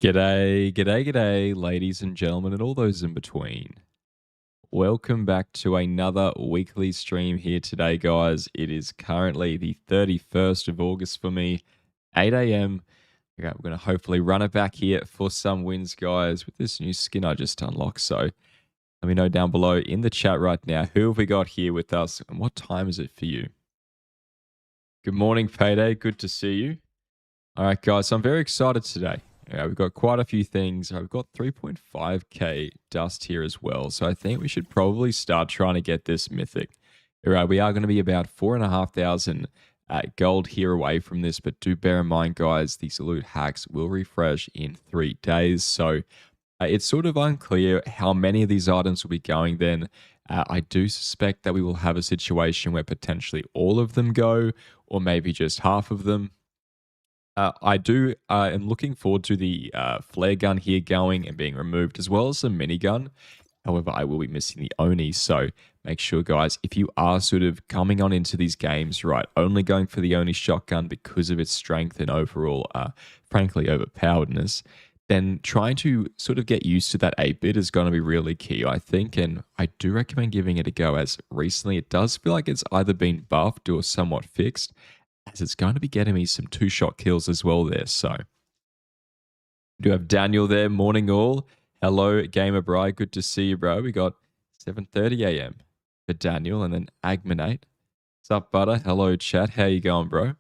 G'day, g'day, g'day, ladies and gentlemen, and all those in between. Welcome back to another weekly stream here today, guys. It is currently the 31st of August for me, 8 a.m. Okay, we're going to hopefully run it back here for some wins, guys, with this new skin I just unlocked. So let me know down below in the chat right now, who have we got here with us and what time is it for you? Good morning, Payday. Good to see you. All right, guys, so I'm very excited today. We've got quite a few things. We've got 3.5k dust here as well. So I think we should probably start trying to get this mythic. All right, we are going to be about 4,500 gold here away from this. But do bear in mind, guys, these loot hacks will refresh in 3 days. So it's sort of unclear how many of these items will be going then. I do suspect that we will have a situation where potentially all of them go, or maybe just half of them. I am looking forward to the flare gun here going and being removed, as well as the minigun. However, I will be missing the Oni, so make sure, guys, if you are sort of coming on into these games, right, only going for the Oni shotgun because of its strength and overall, frankly, overpoweredness, then trying to sort of get used to that 8-bit is going to be really key, I think, and I do recommend giving it a go, as recently it does feel like it's either been buffed or somewhat fixed, as it's going to be getting me some 2-shot kills as well there. So we do have Daniel there. Morning all. Hello, Gamer Bri. Good to see you, bro. We got 7:30 a.m. for Daniel, and then Agmanate. What's up, Butter? Hello, chat. How you going, bro?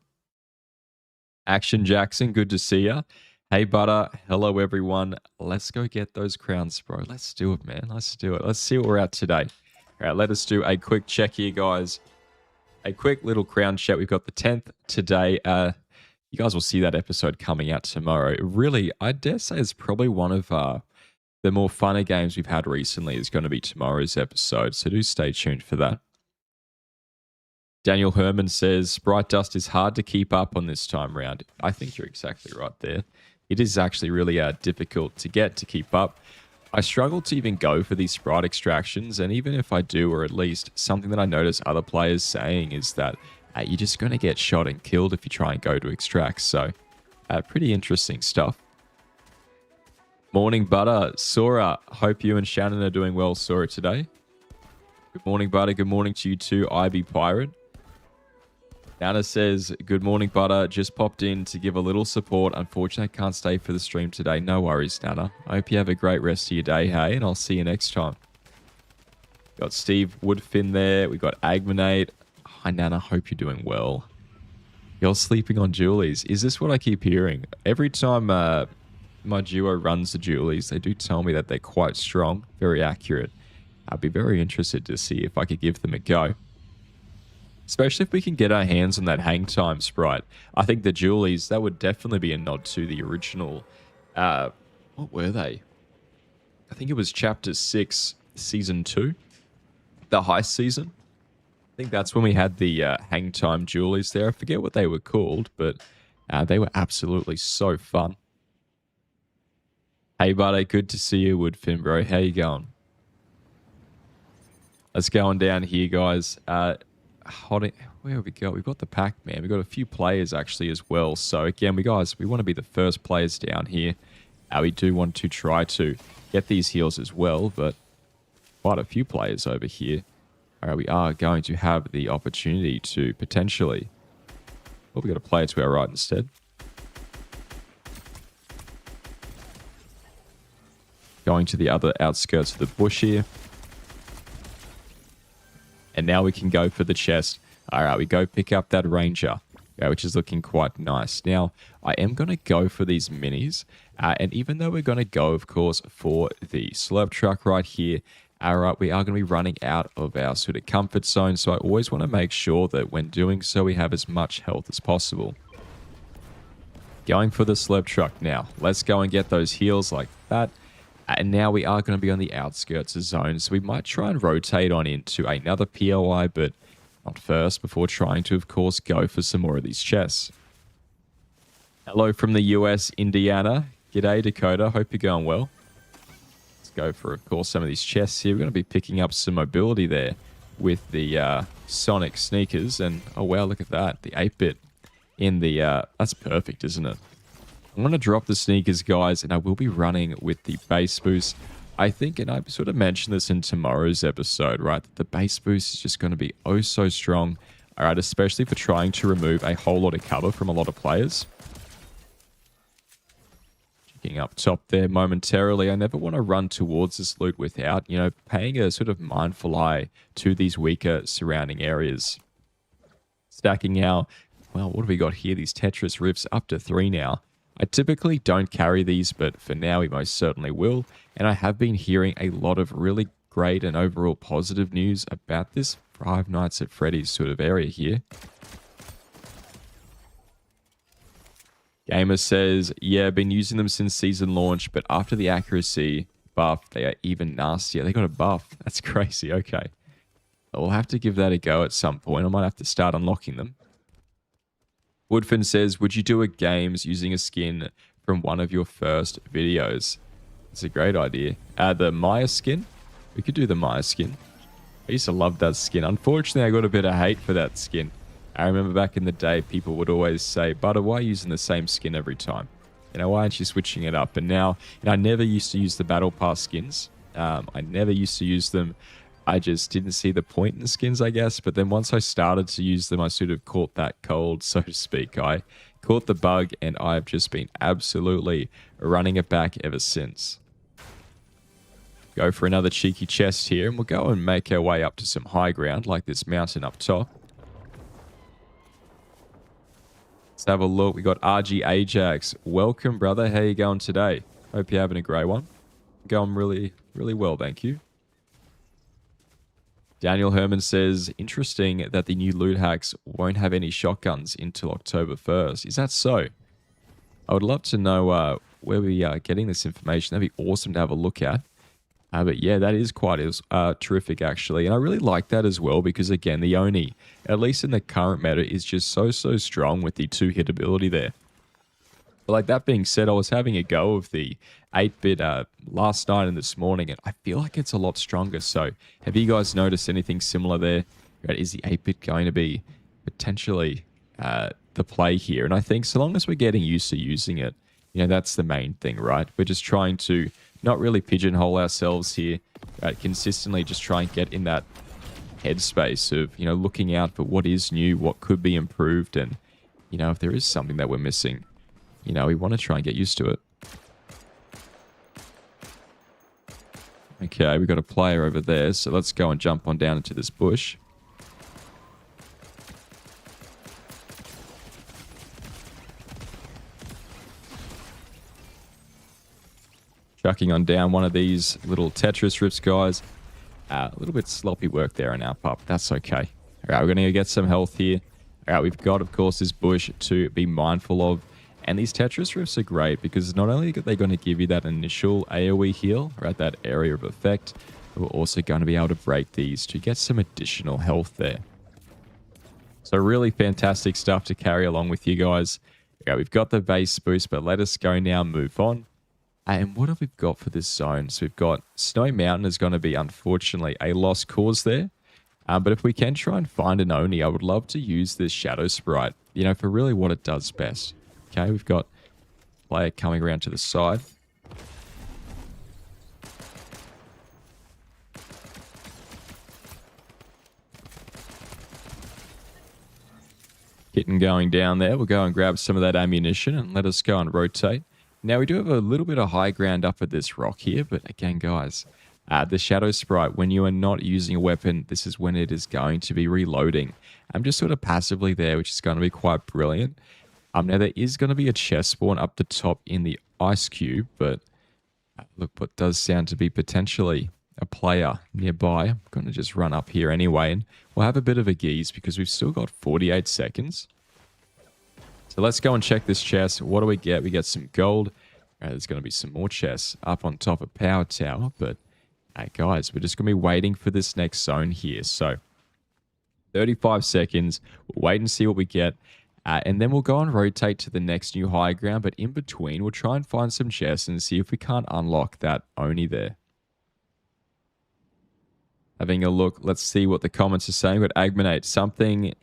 Action Jackson. Good to see you. Hey, Butter. Hello, everyone. Let's go get those crowns, bro. Let's do it, man. Let's do it. Let's see what we're at today. All right, let us do a quick check here, guys. A quick little crown check. We've got the 10th today. You guys will see that episode coming out tomorrow. Really, I dare say it's probably one of the more funner games we've had recently is going to be tomorrow's episode. So do stay tuned for that. Daniel Herman says, Bright Dust is hard to keep up on this time round. I think you're exactly right there. It is actually really difficult to keep up. I struggle to even go for these sprite extractions, and even if I do, or at least something that I notice other players saying is that you're just going to get shot and killed if you try and go to extract. So pretty interesting stuff. Morning, Butter. Sora, hope you and Shannon are doing well, Sora, today. Good morning, Butter. Good morning to you too, IB Pirate. Nana says, good morning, Butter. Just popped in to give a little support. Unfortunately, I can't stay for the stream today. No worries, Nana. I hope you have a great rest of your day, hey, and I'll see you next time. Got Steve Woodfin there. We got Agmanate. Hi, Nana. Hope you're doing well. You're sleeping on Julies. Is this what I keep hearing? Every time my duo runs the Julies, they do tell me that they're quite strong, very accurate. I'd be very interested to see if I could give them a go. Especially if we can get our hands on that hang time sprite. I think the Julies, that would definitely be a nod to the original. What were they? I think it was Chapter 6, Season 2. The heist season. I think that's when we had the hang time Julies there. I forget what they were called, but they were absolutely so fun. Hey, buddy. Good to see you, Woodfin, bro. How you going? Let's go on down here, guys. Where have we got? We've got the Pac-Man. We've got a few players actually as well. So again, we want to be the first players down here. We do want to try to get these heals as well, but quite a few players over here. All right, we are going to have the opportunity to potentially... Well, we've got a player to our right instead. Going to the other outskirts of the bush here. And now we can go for the chest. All right, we go pick up that ranger, which is looking quite nice. Now, I am going to go for these minis. And even though we're going to go, of course, for the slurp truck right here, all right, we are going to be running out of our sort of comfort zone. So I always want to make sure that when doing so, we have as much health as possible. Going for the slurp truck now. Let's go and get those heals like that. And now we are going to be on the outskirts of zone, so we might try and rotate on into another POI, but not first, before trying to, of course, go for some more of these chests. Hello from the US, Indiana. G'day, Dakota. Hope you're going well. Let's go for, of course, some of these chests here. We're going to be picking up some mobility there with the Sonic sneakers. And, oh, wow, look at that. The 8-bit in the... that's perfect, isn't it? I'm going to drop the sneakers, guys, and I will be running with the base boost. I think, and I sort of mentioned this in tomorrow's episode, right, that the base boost is just going to be oh so strong, all right, especially for trying to remove a whole lot of cover from a lot of players. Checking up top there momentarily. I never want to run towards this loot without, paying a sort of mindful eye to these weaker surrounding areas. Stacking our, well, what have we got here? These Tetris Rifts up to 3 now. I typically don't carry these, but for now we most certainly will. And I have been hearing a lot of really great and overall positive news about this Five Nights at Freddy's sort of area here. Gamer says, yeah, been using them since season launch, but after the accuracy buff, they are even nastier. They got a buff. That's crazy. Okay. We'll have to give that a go at some point. I might have to start unlocking them. Woodfin says, would you do a games using a skin from one of your first videos? It's a great idea. The Maya skin. We could do the Maya skin. I used to love that skin. Unfortunately, I got a bit of hate for that skin. I remember back in the day, people would always say, Butter, why are you using the same skin every time? Why aren't you switching it up? And now, I never used to use the Battle Pass skins. I never used to use them. I just didn't see the point in the skins, I guess. But then once I started to use them, I sort of caught that cold, so to speak. I caught the bug, and I've just been absolutely running it back ever since. Go for another cheeky chest here, and we'll go and make our way up to some high ground, like this mountain up top. Let's have a look. We got RG Ajax. Welcome, brother. How you going today? Hope you're having a great one. Going really, really well, thank you. Daniel Herman says, interesting that the new loot hacks won't have any shotguns until October 1st. Is that so? I would love to know where we are getting this information. That'd be awesome to have a look at. But yeah, that is quite terrific, actually. And I really like that as well because, again, the Oni, at least in the current meta, is just so strong with the 2-hit ability there. But like that being said, I was having a go of the 8-bit last night and this morning, and I feel like it's a lot stronger. So have you guys noticed anything similar there? Is the 8-bit going to be potentially the play here? And I think so long as we're getting used to using it, that's the main thing, right? We're just trying to not really pigeonhole ourselves here, right? Consistently just try and get in that headspace of, looking out for what is new, what could be improved, and, if there is something that we're missing, we want to try and get used to it. Okay, we got a player over there, so let's go and jump on down into this bush. Chucking on down one of these little Tetris Rifts, guys. A little bit sloppy work there on our pup. That's okay. All right, we're going to get some health here. All right, we've got, of course, this bush to be mindful of. And these Tetris Rifts are great because not only are they going to give you that initial AoE heal, right, that area of effect, but we're also going to be able to break these to get some additional health there. So really fantastic stuff to carry along with you guys. Yeah, we've got the base boost, but let us go now move on. And what have we got for this zone? So we've got Snow Mountain is going to be, unfortunately, a lost cause there. But if we can try and find an Oni, I would love to use this Shadow Sprite, for really what it does best. Okay, we've got player coming around to the side. Kitten going down there. We'll go and grab some of that ammunition and let us go and rotate. Now, we do have a little bit of high ground up at this rock here, but again, guys, the Shadow Sprite, when you are not using a weapon, this is when it is going to be reloading. I'm just sort of passively there, which is going to be quite brilliant. Now, there is going to be a chest spawn up the top in the ice cube, but look what does sound to be potentially a player nearby. I'm going to just run up here anyway, and we'll have a bit of a geese because we've still got 48 seconds. So let's go and check this chest. What do we get? We get some gold. There's going to be some more chests up on top of Power Tower, but hey, guys, we're just going to be waiting for this next zone here. So 35 seconds. We'll wait and see what we get. And then we'll go and rotate to the next new high ground. But in between, we'll try and find some chests and see if we can't unlock that Oni there. Having a look. Let's see what the comments are saying. We've got Agmanate. Something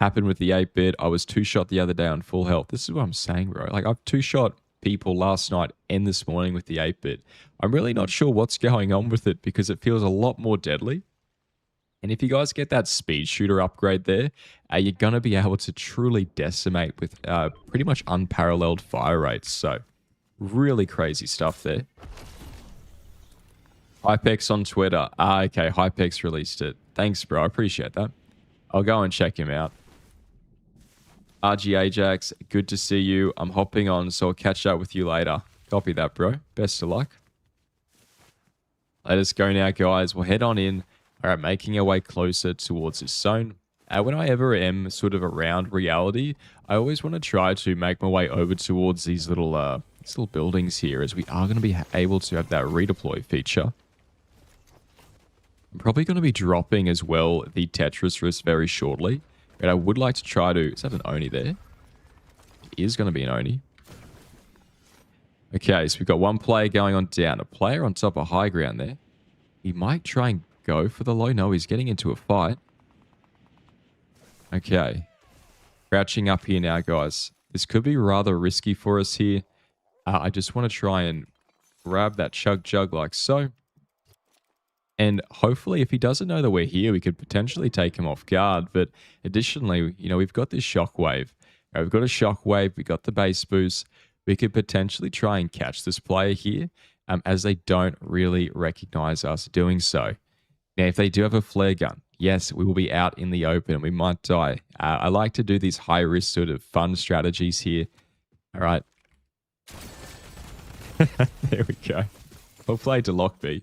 Happened with the 8-bit. I was two-shot the other day on full health. This is what I'm saying, bro. Like, I've two-shot people last night and this morning with the 8-bit. I'm really not sure what's going on with it because it feels a lot more deadly. And if you guys get that speed shooter upgrade there, you're going to be able to truly decimate with pretty much unparalleled fire rates. So, really crazy stuff there. Hypex on Twitter. Okay, Hypex released it. Thanks, bro. I appreciate that. I'll go and check him out. RG Ajax, good to see you. I'm hopping on, so I'll catch up with you later. Copy that, bro. Best of luck. Let us go now, guys. We'll head on in. All right, making our way closer towards this zone. When I ever am sort of around reality, I always want to try to make my way over towards these little buildings here, as we are going to be able to have that redeploy feature. I'm probably going to be dropping as well the Tetris wrist very shortly. But I would like to try to... Is that an Oni there? It is going to be an Oni. Okay, so we've got one player going on down. A player on top of high ground there. He might try and go for the low. No, he's getting into a fight. Okay. Crouching up here now, guys. This could be rather risky for us here. I just want to try and grab that chug jug like so. And hopefully, if he doesn't know that we're here, we could potentially take him off guard. But additionally, you know, we've got this shockwave. We've got a shockwave. We've got the base boost. We could potentially try and catch this player here as they don't really recognize us doing so. Now, if they do have a flare gun, yes, we will be out in the open. We might die. I like to do these high-risk sort of fun strategies here. All right. There we go. We'll play to Lockby.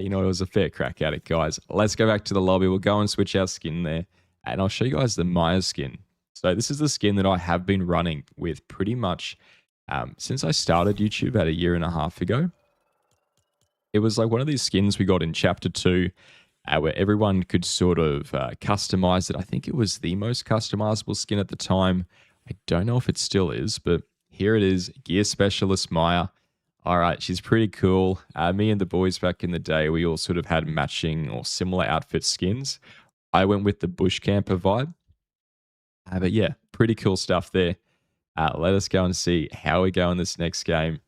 You know, it was a fair crack at it, guys. Let's go back to the lobby. We'll go and switch our skin there. And I'll show you guys the Maya skin. So this is the skin that I have been running with pretty much since I started YouTube about 1.5 years ago. It was like one of these skins we got in Chapter 2 where everyone could sort of customize it. I think it was the most customizable skin at the time. I don't know if it still is, but here it is. Gear Specialist Maya. All right, she's pretty cool. Me and the boys back in the day, we all sort of had matching or similar outfit skins. I went with the bush camper vibe. But yeah, pretty cool stuff there. Let us go and see how we go in this next game.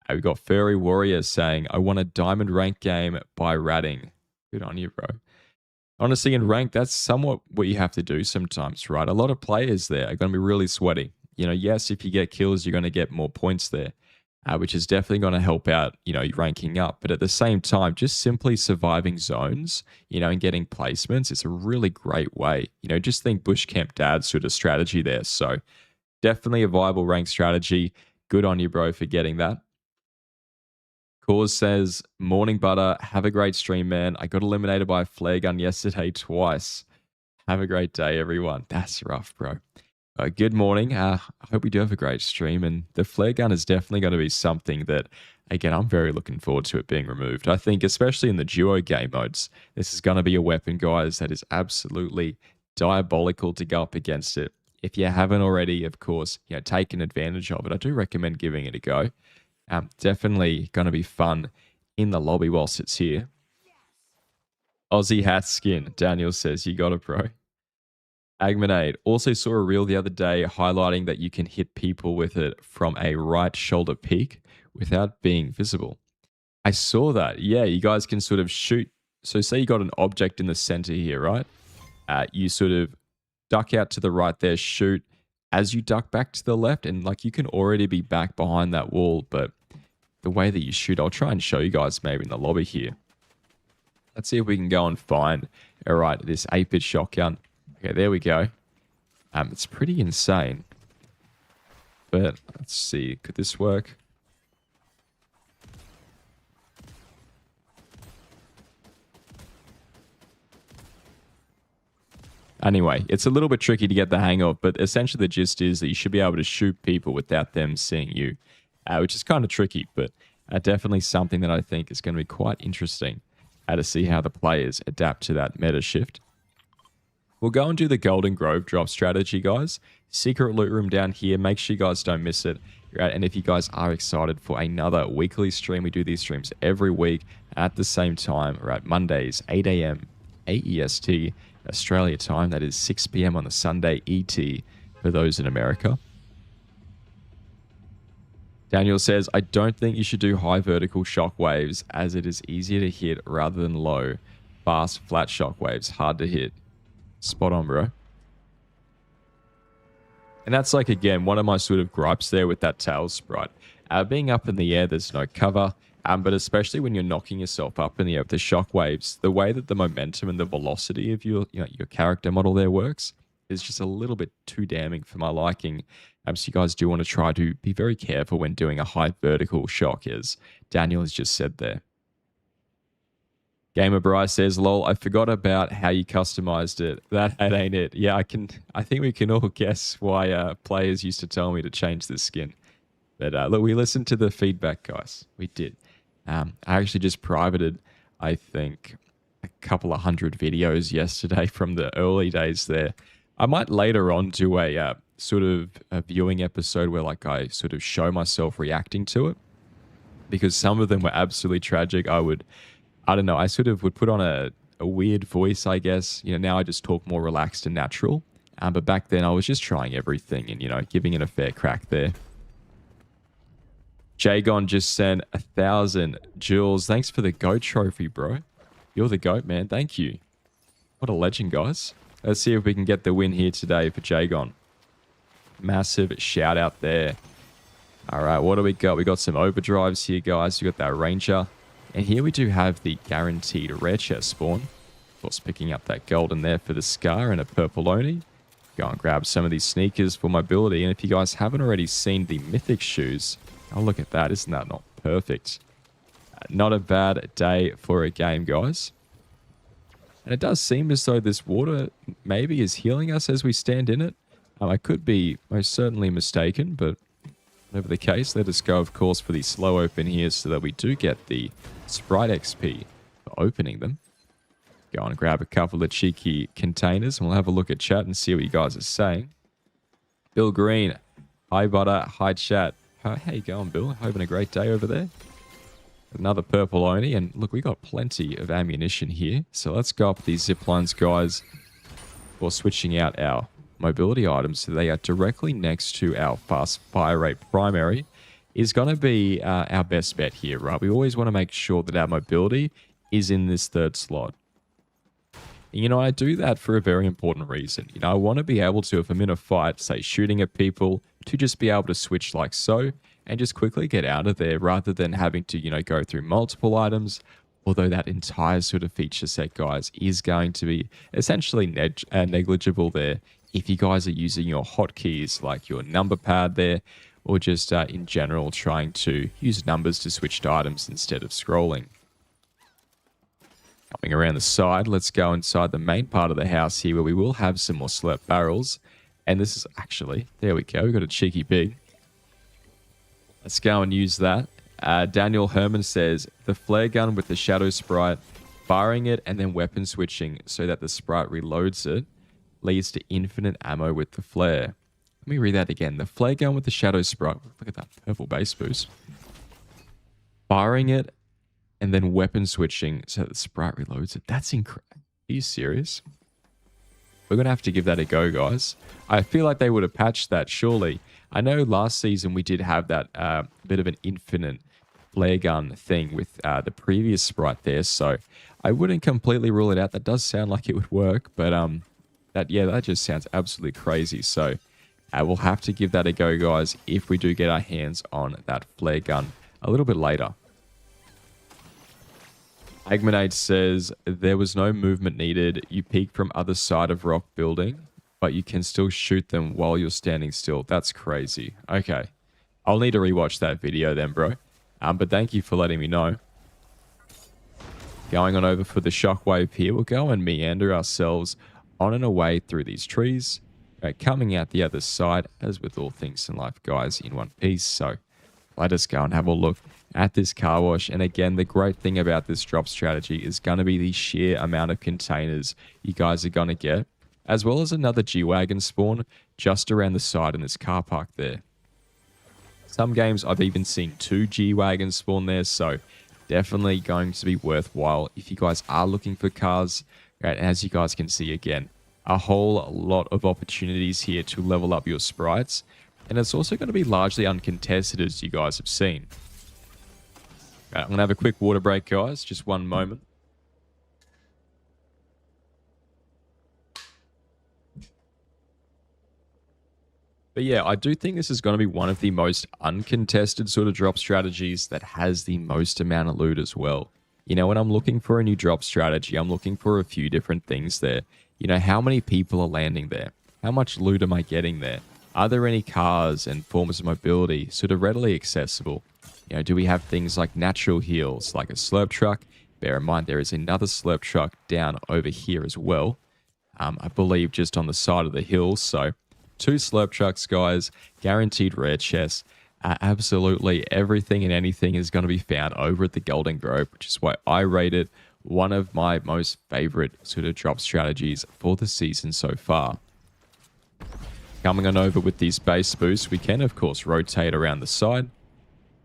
We've got Furry Warrior saying, I want a diamond rank game by ratting. Good on you, bro. Honestly, in rank, that's somewhat what you have to do sometimes, right? A lot of players there are going to be really sweaty. You know, yes, if you get kills, you're going to get more points there. Which is definitely going to help out, you know, ranking up. But at the same time, just simply surviving zones, you know, and getting placements, it's a really great way. You know, just think Bush Camp Dad sort of strategy there. So definitely a viable rank strategy. Good on you, bro, for getting that. Cause says, morning butter, have a great stream, man. I got eliminated by a flare gun yesterday twice. Have a great day, everyone. That's rough, bro. Good morning. I hope we do have a great stream. And the flare gun is definitely going to be something that, again, I'm very looking forward to it being removed. I think, especially in the duo game modes, this is going to be a weapon, guys, that is absolutely diabolical to go up against it. If you haven't already, of course, you know, taken advantage of it, I do recommend giving it a go. Definitely going to be fun in the lobby whilst it's here. Aussie hat skin. Daniel says, you got it, bro. Agmanade also saw a reel the other day highlighting that you can hit people with it from a right shoulder peak without being visible. I saw that. Yeah, you guys can sort of shoot. So say you got an object in the center here, right? You sort of duck out to the right there, shoot. As you duck back to the left, and like you can already be back behind that wall, but the way that you shoot, I'll try and show you guys maybe in the lobby here. Let's see if we can go and find, all right, this 8-bit shotgun. Okay, there we go. It's pretty insane. But let's see, could this work? Anyway, it's a little bit tricky to get the hang of, but essentially the gist is that you should be able to shoot people without them seeing you, which is kind of tricky, but definitely something that I think is going to be quite interesting to see how the players adapt to that meta shift. We'll go and do the Golden Grove drop strategy, guys. Secret loot room down here. Make sure you guys don't miss it. Right? And if you guys are excited for another weekly stream, we do these streams every week at the same time, right? Mondays, 8 a.m. 8 EST Australia time. That is 6 p.m. on the Sunday ET for those in America. Daniel says, I don't think you should do high vertical shock waves as it is easier to hit rather than low. Fast, flat shock waves, hard to hit. Spot on, bro. And that's like, again, one of my sort of gripes there with that tail sprite. Being up in the air, there's no cover. But especially when you're knocking yourself up in the air with the shock waves, the way that the momentum and the velocity of your character model there works is just a little bit too damning for my liking. So you guys do want to try to be very careful when doing a high vertical shock, as Daniel has just said there. Gamer Bryce says, lol, I forgot about how you customized it. That ain't it. Yeah, I think we can all guess why players used to tell me to change this skin. But look, we listened to the feedback, guys. We did. I actually just privated, I think, a couple of hundred videos yesterday from the early days there. I might later on do a sort of a viewing episode where like I sort of show myself reacting to it, because some of them were absolutely tragic. I don't know, I sort of would put on a weird voice, I guess. Now I just talk more relaxed and natural. But back then I was just trying everything and, giving it a fair crack there. Jagon just sent 1,000 Jules. Thanks for the GOAT trophy, bro. You're the GOAT, man. Thank you. What a legend, guys. Let's see if we can get the win here today for Jagon. Massive shout out there. All right, what do we got? We got some overdrives here, guys. We got that Ranger. And here we do have the guaranteed rare chest spawn. Of course, picking up that golden there for the Scar and a purple Oni. Go and grab some of these sneakers for mobility. And if you guys haven't already seen the mythic shoes, oh, look at that. Isn't that not perfect? Not a bad day for a game, guys. And it does seem as though this water maybe is healing us as we stand in it. I could be most certainly mistaken, but whatever the case, let us go, of course, for the slow open here so that we do get the Sprite XP for opening them. Go and grab a couple of cheeky containers, and we'll have a look at chat and see what you guys are saying. Bill Green, hi, butter, hi, chat. How you going, Bill? Having a great day over there? Another purple Oni, and look, we got plenty of ammunition here. So let's go up these zip lines, guys, for switching out our mobility items. So they are directly next to our fast fire rate primary. Is going to be our best bet here, right? We always want to make sure that our mobility is in this third slot. And, I do that for a very important reason. I want to be able to, if I'm in a fight, say shooting at people, to just be able to switch like so and just quickly get out of there rather than having to, go through multiple items. Although that entire sort of feature set, guys, is going to be essentially negligible there if you guys are using your hotkeys like your number pad there, or just in general trying to use numbers to switch to items instead of scrolling. Coming around the side, let's go inside the main part of the house here where we will have some more slurp barrels. And this is actually, there we go, we've got a cheeky pig. Let's go and use that. Daniel Herman says, the flare gun with the shadow sprite, firing it and then weapon switching so that the sprite reloads it, leads to infinite ammo with the flare. Let me read that again. The flare gun with the shadow sprite, look at that purple base boost. Firing it and then weapon switching so that the sprite reloads it. That's incredible. Are you serious? We're going to have to give that a go, guys. I feel like they would have patched that, surely. I know last season we did have that bit of an infinite flare gun thing with the previous sprite there, so I wouldn't completely rule it out. That does sound like it would work, but that just sounds absolutely crazy. So we'll have to give that a go, guys, if we do get our hands on that flare gun a little bit later. Agmanade says, there was no movement needed. You peek from other side of rock building, but you can still shoot them while you're standing still. That's crazy. Okay. I'll need to rewatch that video then, bro. But thank you for letting me know. Going on over for the shockwave here. We'll go and meander ourselves on and away through these trees. Coming out the other side, as with all things in life, guys, in one piece. So let us go and have a look at this car wash. And again, the great thing about this drop strategy is going to be the sheer amount of containers you guys are going to get, as well as another G-Wagon spawn just around the side in this car park there. Some games I've even seen 2 G-Wagons spawn there, so definitely going to be worthwhile if you guys are looking for cars. Right, and as you guys can see again, a whole lot of opportunities here to level up your sprites. And it's also going to be largely uncontested, as you guys have seen. Right, I'm going to have a quick water break, guys. Just one moment. But yeah, I do think this is going to be one of the most uncontested sort of drop strategies that has the most amount of loot as well. You know, when I'm looking for a new drop strategy, I'm looking for a few different things there. You know, how many people are landing there? How much loot am I getting there? Are there any cars and forms of mobility sort of readily accessible? You know, do we have things like natural heals, like a slurp truck? Bear in mind, there is another slurp truck down over here as well. I believe just on the side of the hill. So 2 slurp trucks, guys, guaranteed rare chests. Absolutely everything and anything is going to be found over at the Golden Grove, which is why I rate it one of my most favorite sort of drop strategies for the season so far. Coming on over with these base boosts, we can, of course, rotate around the side.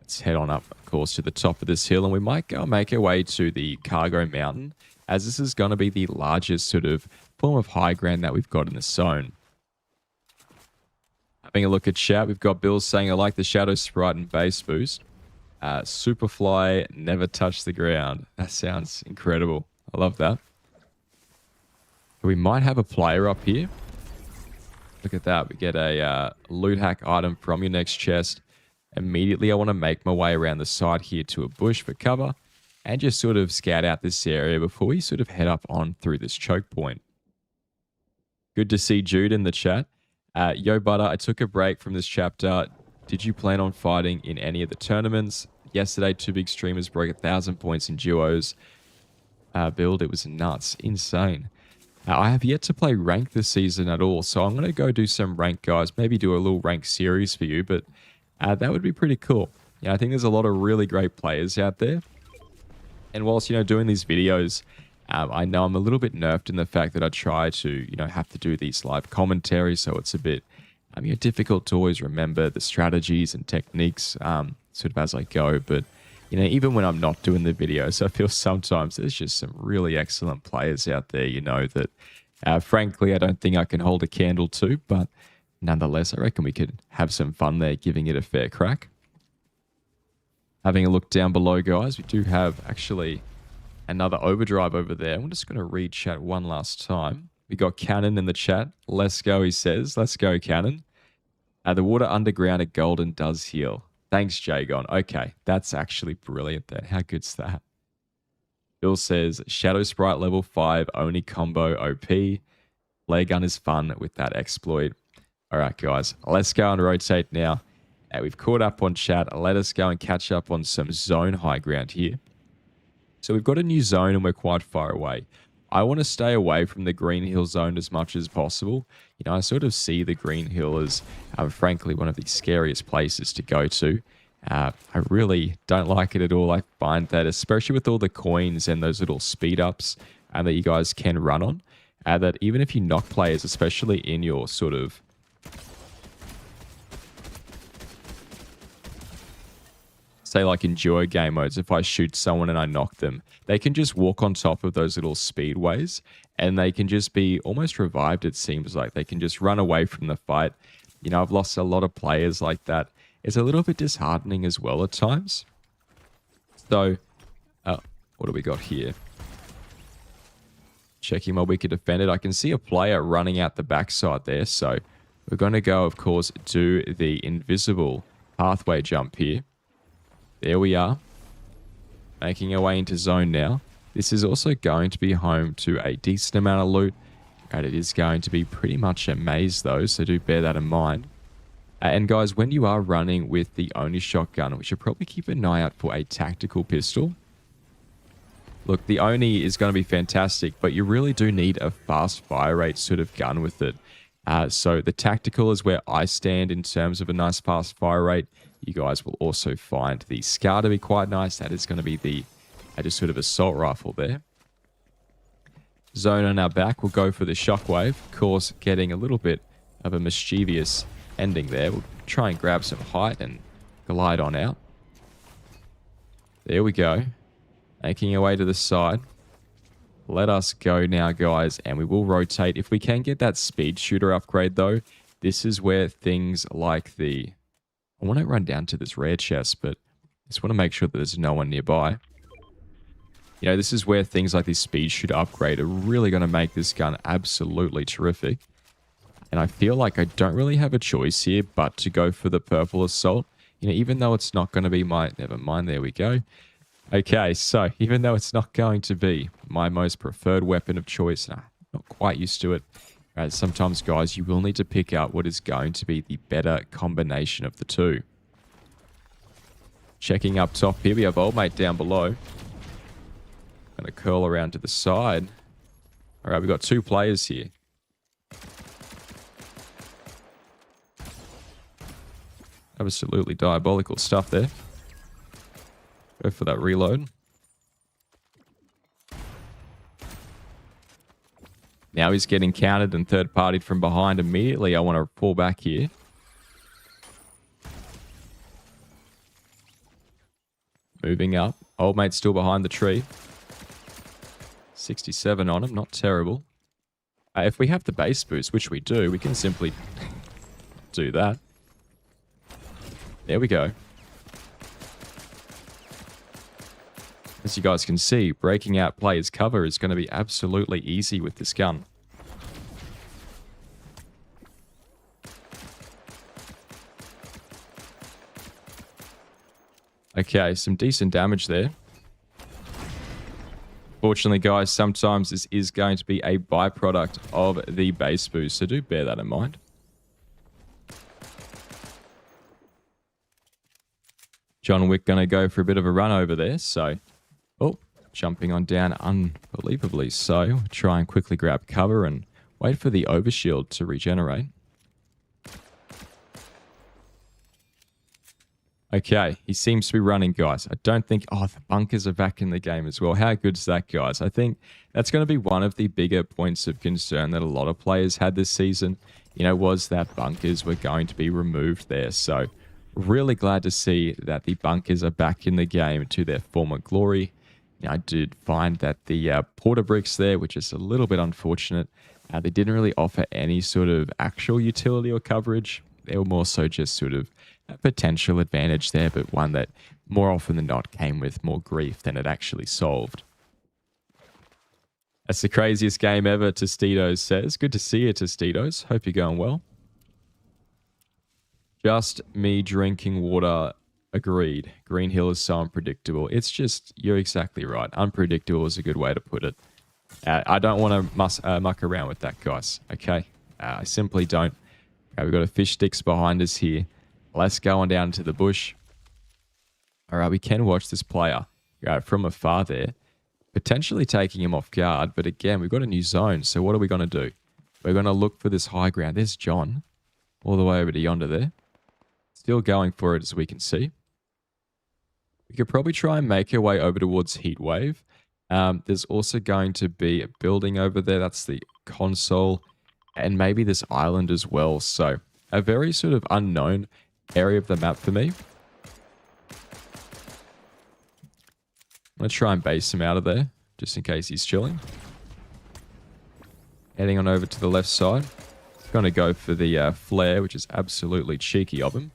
Let's head on up, of course, to the top of this hill, and we might go make our way to the Cargo Mountain, as this is going to be the largest sort of form of high ground that we've got in the zone. Having a look at chat, we've got Bill saying, I like the Shadow Sprite and base boost. Superfly never touched the ground. That sounds incredible. I love that. We might have a player up here. Look at that. We get a loot hack item from your next chest. Immediately, I want to make my way around the side here to a bush for cover and just sort of scout out this area before we sort of head up on through this choke point. Good to see Jude in the chat. Yo, Butter, I took a break from this chapter. Did you plan on fighting in any of the tournaments? Yesterday, 2 big streamers broke 1,000 points in duos. Build, it was nuts. Insane. I have yet to play rank this season at all, so I'm going to go do some rank, guys. Maybe do a little rank series for you, but that would be pretty cool. Yeah, I think there's a lot of really great players out there. And whilst, you know, doing these videos, I know I'm a little bit nerfed in the fact that I try to, you know, have to do these live commentaries, so it's a bit difficult to always remember the strategies and techniques sort of as I go. But, you know, even when I'm not doing the videos, I feel sometimes there's just some really excellent players out there, you know, that frankly, I don't think I can hold a candle to. But nonetheless, I reckon we could have some fun there, giving it a fair crack. Having a look down below, guys, we do have actually another overdrive over there. I'm just going to read chat one last time. We got Cannon in the chat. Let's go, he says. Let's go, Cannon. The water underground at Golden does heal. Thanks, Jagon. Okay, that's actually brilliant then. How good's that? Bill says, Shadow Sprite level 5, only combo OP. Flare gun is fun with that exploit. All right, guys, let's go and rotate now. We've caught up on chat. Let us go and catch up on some zone high ground here. So we've got a new zone and we're quite far away. I want to stay away from the Green Hill zone as much as possible. You know, I sort of see the Green Hill as, frankly, one of the scariest places to go to. I really don't like it at all. I find that, especially with all the coins and those little speed ups that you guys can run on, that even if you knock players, especially in your sort of say like in duo game modes, if I shoot someone and I knock them, they can just walk on top of those little speedways and they can just be almost revived, it seems like. They can just run away from the fight. You know, I've lost a lot of players like that. It's a little bit disheartening as well at times. So, what do we got here? Checking my wicket defended. I can see a player running out the backside there. So, we're going to go, of course, do the invisible pathway jump here. There we are, making our way into zone now. This is also going to be home to a decent amount of loot, and it is going to be pretty much a maze though, so do bear that in mind. And guys, when you are running with the Oni shotgun, we should probably keep an eye out for a tactical pistol. Look, the Oni is going to be fantastic, but you really do need a fast fire rate sort of gun with it. So the tactical is where I stand in terms of a nice fast fire rate. You guys will also find the SCAR to be quite nice. That is going to be the just sort of assault rifle there. Zone on our back. We'll go for the shockwave. Of course, getting a little bit of a mischievous ending there. We'll try and grab some height and glide on out. There we go. Making our way to the side. Let us go now, guys, and we will rotate. If we can get that speed shooter upgrade, though, this is where things like the... I want to run down to this rare chest, but I just want to make sure that there's no one nearby. You know, this is where things like this speed shooter upgrade are really going to make this gun absolutely terrific. And I feel like I don't really have a choice here but to go for the purple assault. You know, even though it's not going to be my... Never mind, there we go. Okay, so even though it's not going to be my most preferred weapon of choice, I'm not quite used to it. Sometimes, guys, you will need to pick out what is going to be the better combination of the two. Checking up top here, we have old mate down below. Going to curl around to the side. All right, we've got two players here. Absolutely diabolical stuff there. Go for that reload. Now he's getting countered and third-partied from behind immediately. I want to fall back here. Moving up. Old mate's still behind the tree. 67 on him. Not terrible. If we have the base boost, which we do, we can simply do that. There we go. As you guys can see, breaking out players' cover is going to be absolutely easy with this gun. Okay, some decent damage there. Fortunately, guys, sometimes this is going to be a byproduct of the base boost, so do bear that in mind. John Wick going to go for a bit of a run over there, so... Oh, jumping on down unbelievably so. Try and quickly grab cover and wait for the overshield to regenerate. Okay, he seems to be running, guys. I don't think... Oh, the bunkers are back in the game as well. How good is that, guys? I think that's going to be one of the bigger points of concern that a lot of players had this season, you know, was that bunkers were going to be removed there. So, really glad to see that the bunkers are back in the game to their former glory. I did find that the porta bricks there, which is a little bit unfortunate, they didn't really offer any sort of actual utility or coverage. They were more so just sort of a potential advantage there, but one that more often than not came with more grief than it actually solved. That's the craziest game ever, Tostitos says. Good to see you, Tostitos. Hope you're going well. Just me drinking water. Agreed. Green Hill is so unpredictable. It's just, you're exactly right. Unpredictable is a good way to put it. I don't want to muck around with that, guys. Okay? I simply don't. Okay, we've got a fish sticks behind us here. Let's go on down to the bush. All right, we can watch this player from afar there. Potentially taking him off guard. But again, we've got a new zone. So what are we going to do? We're going to look for this high ground. There's John. All the way over to yonder there. Still going for it as we can see. We could probably try and make our way over towards Heatwave. There's also going to be a building over there. That's the console. And maybe this island as well. So a very sort of unknown area of the map for me. I'm going to try and base him out of there. Just in case he's chilling. Heading on over to the left side. Going to go for the flare, which is absolutely cheeky of him.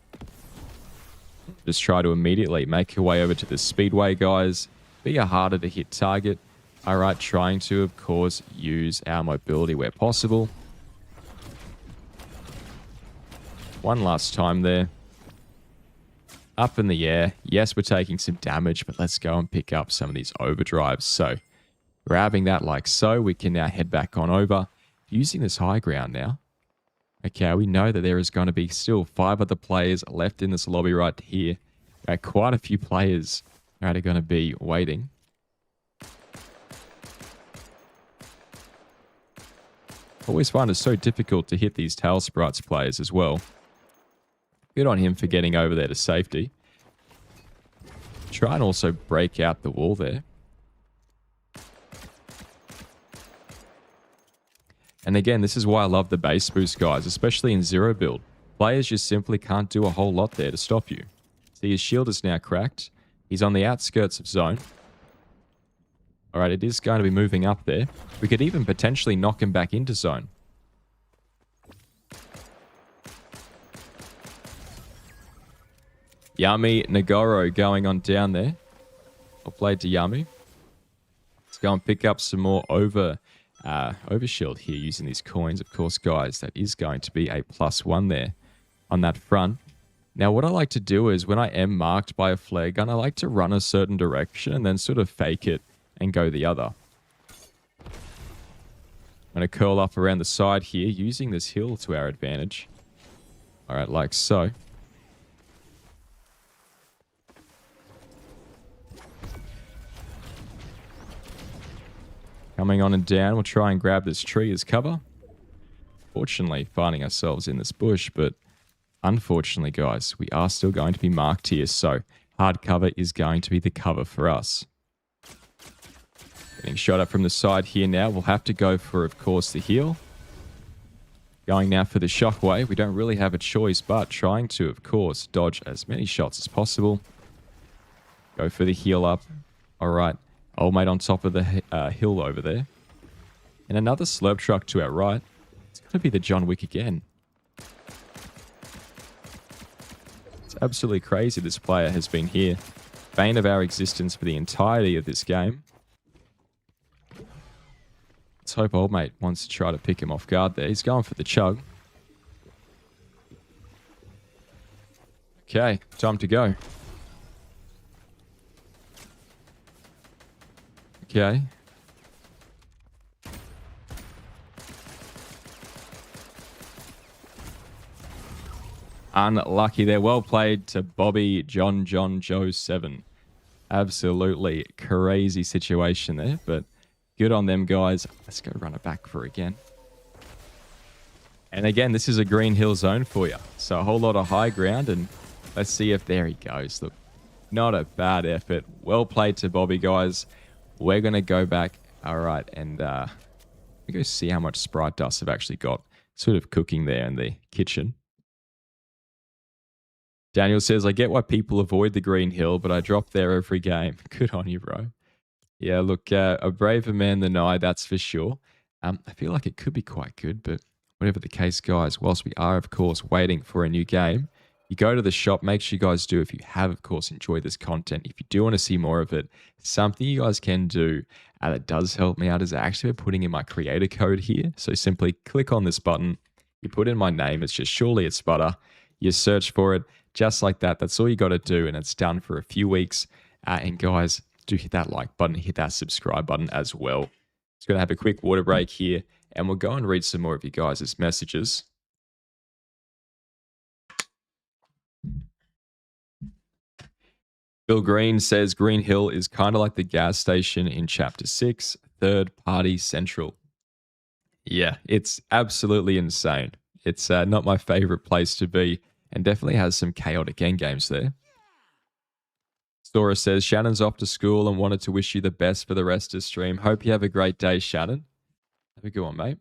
Just try to immediately make your way over to the speedway, guys. Be a harder to hit target. Alright, trying to, of course, use our mobility where possible. One last time there. Up in the air. Yes, we're taking some damage, but let's go and pick up some of these overdrives. So, grabbing that like so, we can now head back on over. Using this high ground now. Okay, we know that there is going to be still 5 other players left in this lobby right here. Quite a few players are going to be waiting. Always find it so difficult to hit these Tail Sprites players as well. Good on him for getting over there to safety. Try and also break out the wall there. And again, this is why I love the base boost, guys, especially in zero build. Players just simply can't do a whole lot there to stop you. See, his shield is now cracked. He's on the outskirts of zone. All right, it is going to be moving up there. We could even potentially knock him back into zone. Yami Nagoro going on down there. Well played to Yami. Let's go and pick up some more overshield here using these coins. Of course, guys, that is going to be a +1 there on that front. Now, what I like to do is when I am marked by a flare gun, I like to run a certain direction and then sort of fake it and go the other. I'm going to curl up around the side here using this hill to our advantage. All right, like so. Coming on and down, we'll try and grab this tree as cover. Fortunately, finding ourselves in this bush, but unfortunately, guys, we are still going to be marked here, so hard cover is going to be the cover for us. Getting shot up from the side here now. We'll have to go for, of course, the heal. Going now for the shockwave. We don't really have a choice, but trying to, of course, dodge as many shots as possible. Go for the heal up. All right. Old mate on top of the hill over there. And another slurp truck to our right. It's going to be the John Wick again. It's absolutely crazy this player has been here. Bane of our existence for the entirety of this game. Let's hope old mate wants to try to pick him off guard there. He's going for the chug. Okay, time to go. Okay. Unlucky there. Well played to Bobby John Joe 7. Absolutely crazy situation there, but good on them, guys. Let's go run it back for again. And again, this is a green hill zone for you. So a whole lot of high ground, and let's see if there he goes. Look, not a bad effort. Well played to Bobby, guys. We're going to go back. All right, and we go see how much Sprite Dust have actually got sort of cooking there in the kitchen. Daniel says, I get why people avoid the green hill, but I drop there every game. Good on you, bro. Yeah, look, a braver man than I, that's for sure. I feel like it could be quite good, but whatever the case, guys, whilst we are, of course, waiting for a new game, you go to the shop. Make sure you guys do, if you have, of course, enjoyed this content. If you do want to see more of it, something you guys can do that does help me out is actually putting in my creator code here. So simply click on this button. You put in my name. It's just Surely It's Butter. You search for it just like that. That's all you got to do, and it's done for a few weeks. And guys, do hit that like button, hit that subscribe button as well. Just going to have a quick water break here, and we'll go and read some more of you guys' messages. Bill Green says Green Hill is kind of like the gas station in Chapter 6, Third Party Central. Yeah, it's absolutely insane. It's not my favorite place to be, and definitely has some chaotic endgames there. Stora says, Shannon's off to school and wanted to wish you the best for the rest of the stream. Hope you have a great day, Shannon. Have a good one, mate.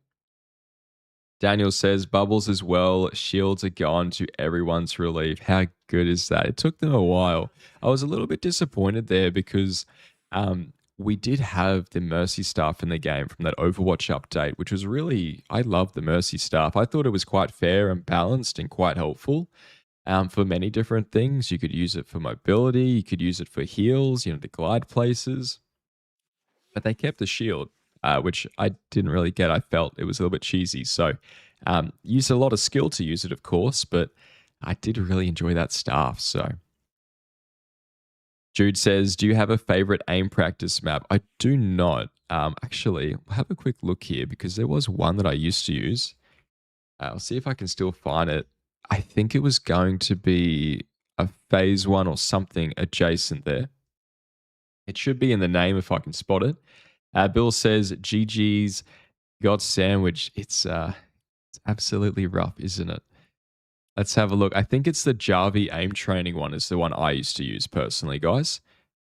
Daniel says, bubbles as well. Shields are gone to everyone's relief. How good is that? It took them a while. I was a little bit disappointed there because we did have the Mercy staff in the game from that Overwatch update, which was really, I love the Mercy staff. I thought it was quite fair and balanced and quite helpful for many different things. You could use it for mobility. You could use it for heals, you know, the glide places. But they kept the shield, which I didn't really get. I felt it was a little bit cheesy. So used a lot of skill to use it, of course, but I did really enjoy that staff. So Jude says, do you have a favorite aim practice map? I do not. Actually, I'll have a quick look here because there was one that I used to use. I'll see if I can still find it. I think it was going to be a phase 1 or something adjacent there. It should be in the name if I can spot it. Bill says, GG's got sandwich. It's absolutely rough, isn't it? Let's have a look. I think it's the Jarvie aim training one is the one I used to use personally, guys.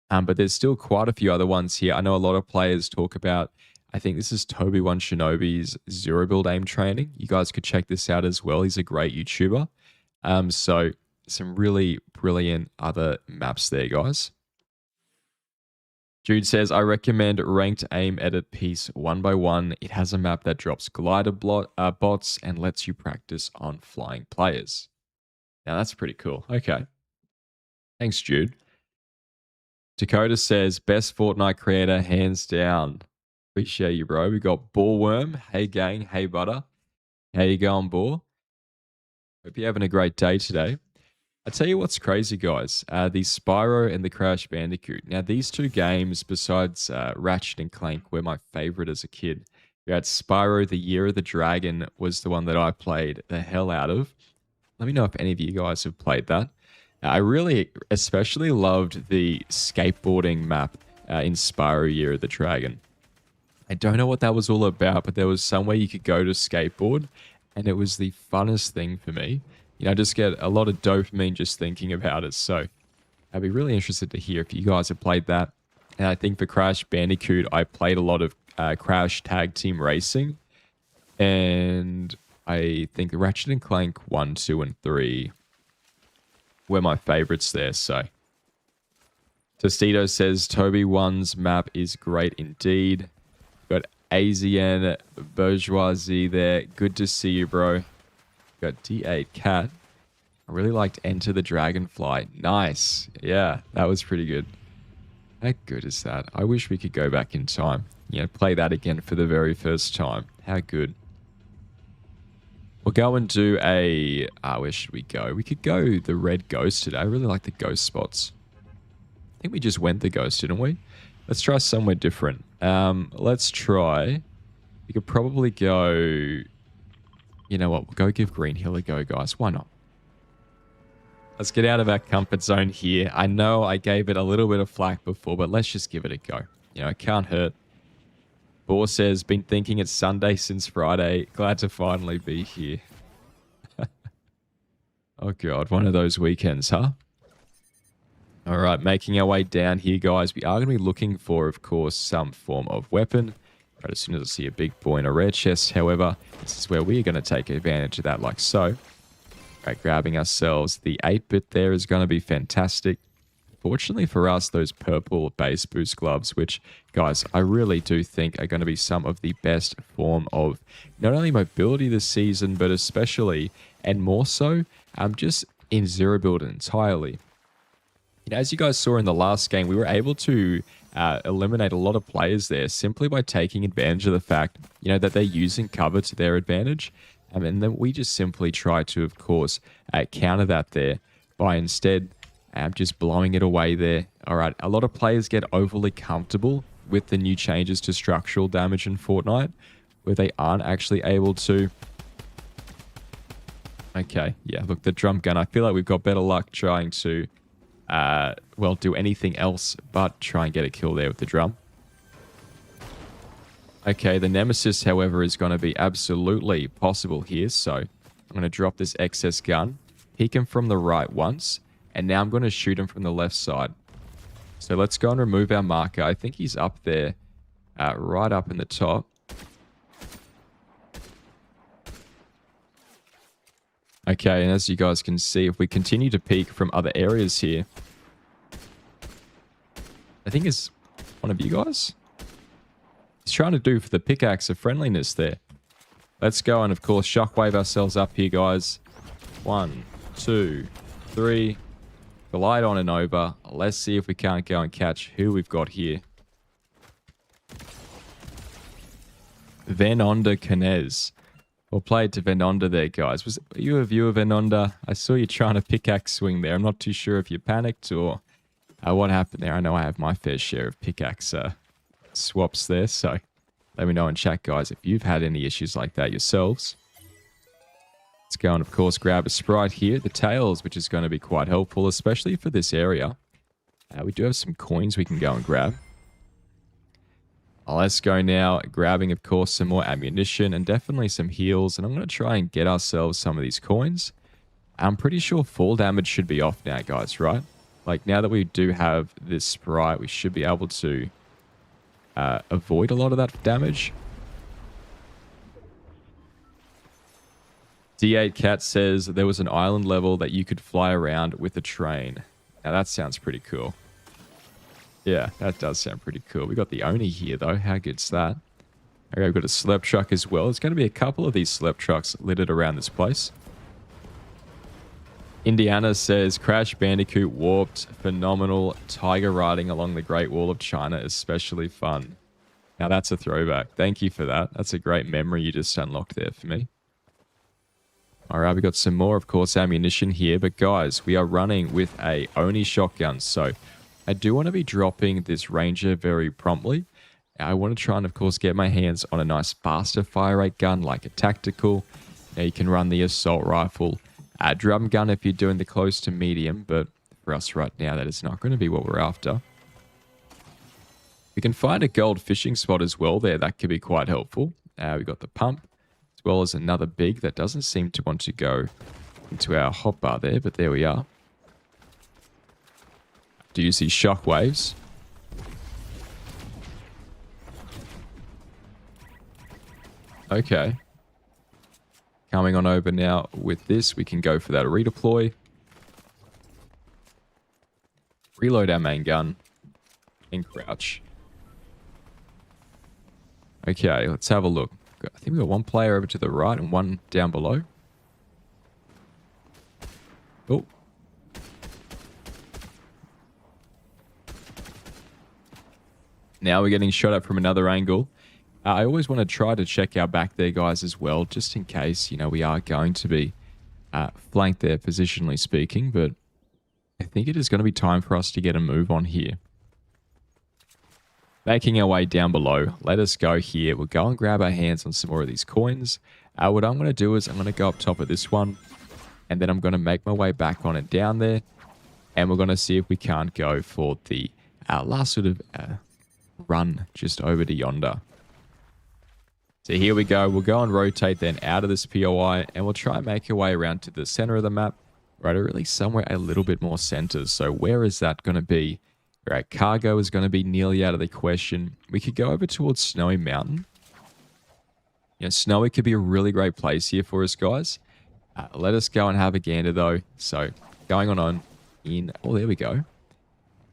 But there's still quite a few other ones here. I know a lot of players talk about, I think this is Toby1 Shinobi's Zero Build aim training. You guys could check this out as well. He's a great YouTuber. So some really brilliant other maps there, guys. Jude says, I recommend Ranked Aim Edit Piece 1 by 1. It has a map that drops glider bots and lets you practice on flying players. Now, that's pretty cool. Okay. Thanks, Jude. Dakota says, best Fortnite creator, hands down. Appreciate you, bro. We got Boarworm. Hey, gang. Hey, butter. How you going, Boar? Hope you're having a great day today. I tell you what's crazy, guys. The Spyro and the Crash Bandicoot. Now, these two games, besides Ratchet and Clank, were my favorite as a kid. You had Spyro, the Year of the Dragon, was the one that I played the hell out of. Let me know if any of you guys have played that. I really especially loved the skateboarding map in Spyro Year of the Dragon. I don't know what that was all about, but there was somewhere you could go to skateboard, and it was the funnest thing for me. You know, I just get a lot of dopamine just thinking about it. So I'd be really interested to hear if you guys have played that. And I think for Crash Bandicoot, I played a lot of Crash Tag Team Racing. And I think Ratchet and Clank 1, 2, and 3 were my favorites there. So Tostito says, Toby 1's map is great indeed. Got AZN Bourgeoisie there. Good to see you, bro. Got D8 Cat. I really liked Enter the Dragonfly. Nice. Yeah, that was pretty good. How good is that? I wish we could go back in time. You know, play that again for the very first time. How good. We'll go and do a... where should we go? We could go the Red Ghost today. I really like the ghost spots. I think we just went the ghost, didn't we? Let's try somewhere different. Let's try... We could probably go... You know what? We'll go give Green Hill a go, guys. Why not? Let's get out of our comfort zone here. I know I gave it a little bit of flack before, but let's just give it a go. You know, it can't hurt. Boar says, been thinking it's Sunday since Friday. Glad to finally be here. Oh, God. One of those weekends, huh? All right. Making our way down here, guys. We are going to be looking for, of course, some form of weapon. Right, as soon as I see a big boy in a red chest, however, this is where we're going to take advantage of that like so. Right, grabbing ourselves the 8-bit there is going to be fantastic. Fortunately for us, those purple base boost gloves, which, guys, I really do think are going to be some of the best form of not only mobility this season, but especially, and more so, just in zero build entirely. You know, as you guys saw in the last game, we were able to eliminate a lot of players there simply by taking advantage of the fact, you know, that they're using cover to their advantage. And then we just simply try to, of course, counter that there by instead just blowing it away there. All right, a lot of players get overly comfortable with the new changes to structural damage in Fortnite, where they aren't actually able to... Okay, yeah, look, the drum gun. I feel like we've got better luck trying to... well, do anything else but try and get a kill there with the drum. Okay, the Nemesis, however, is going to be absolutely possible here. So I'm going to drop this excess gun, peek him from the right once, and now I'm going to shoot him from the left side. So let's go and remove our marker. I think he's up there, right up in the top. Okay, and as you guys can see, if we continue to peek from other areas here, I think it's one of you guys. He's trying to do for the pickaxe of friendliness there. Let's go and, of course, shockwave ourselves up here, guys. 1, 2, 3. Glide on and over. Let's see if we can't go and catch who we've got here. Venonda Canez. We'll play it to Venonda there, guys. Was you a viewer, Venonda? I saw you trying to pickaxe swing there. I'm not too sure if you panicked or what happened there. I know I have my fair share of pickaxe swaps there, so let me know in chat, guys, if you've had any issues like that yourselves. Let's go and, of course, grab a sprite here, the tails, which is going to be quite helpful, especially for this area. We do have some coins we can go and grab. Let's go now, grabbing, of course, some more ammunition and definitely some heals, and I'm going to try and get ourselves some of these coins. I'm pretty sure fall damage should be off now, guys, right? Like, now that we do have this sprite, we should be able to avoid a lot of that damage. D8 Cat says there was an island level that you could fly around with a train. Now, that sounds pretty cool. Yeah, that does sound pretty cool. We got the Oni here, though. How good's that? Okay, we've got a slurp truck as well. There's going to be a couple of these slurp trucks littered around this place. Indiana says, Crash Bandicoot Warped, phenomenal. Tiger riding along the Great Wall of China, especially fun. Now that's a throwback. Thank you for that. That's a great memory you just unlocked there for me. All right, we got some more, of course, ammunition here. But guys, we are running with a Oni shotgun. So I do want to be dropping this Ranger very promptly. I want to try and, of course, get my hands on a nice faster fire rate gun like a tactical. Now you can run the assault rifle. Drum gun if you're doing the close to medium, but for us right now, that is not going to be what we're after. We can find a gold fishing spot as well there. That could be quite helpful. We got the pump, as well as another big that doesn't seem to want to go into our hotbar there, but there we are. Do you see shockwaves? Okay. Coming on over now with this, we can go for that redeploy. Reload our main gun. And crouch. Okay, let's have a look. I think we've got one player over to the right and one down below. Oh. Now we're getting shot at from another angle. I always want to try to check our back there, guys, as well, just in case, we are going to be flanked there, positionally speaking. But I think it is going to be time for us to get a move on here. Making our way down below, let us go here. We'll go and grab our hands on some more of these coins. What I'm going to do is I'm going to go up top of this one, and then I'm going to make my way back on and down there, and we're going to see if we can't go for the last sort of run just over to yonder. So here we go. We'll go and rotate then out of this POI, and we'll try and make our way around to the center of the map, right, or really somewhere a little bit more center. So where is that going to be? Right, cargo is going to be nearly out of the question. We could go over towards Snowy Mountain. Snowy could be a really great place here for us, guys. Let us go and have a gander, though. So going on in... Oh, there we go.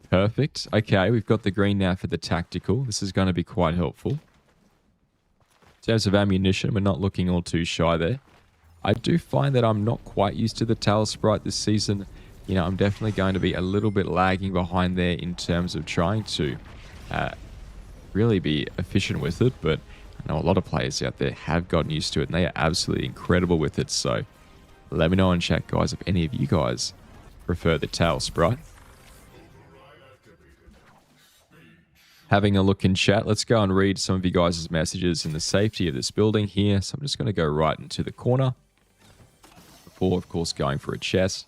Perfect. Okay, we've got the green now for the tactical. This is going to be quite helpful. In terms of ammunition, we're not looking all too shy there. I do find that I'm not quite used to the tail sprite this season. I'm definitely going to be a little bit lagging behind there in terms of trying to really be efficient with it. But I know a lot of players out there have gotten used to it, and they are absolutely incredible with it. So let me know in chat, guys, if any of you guys prefer the tail sprite. Having a look in chat, let's go and read some of you guys' messages in the safety of this building here. So I'm just going to go right into the corner before, of course, going for a chest.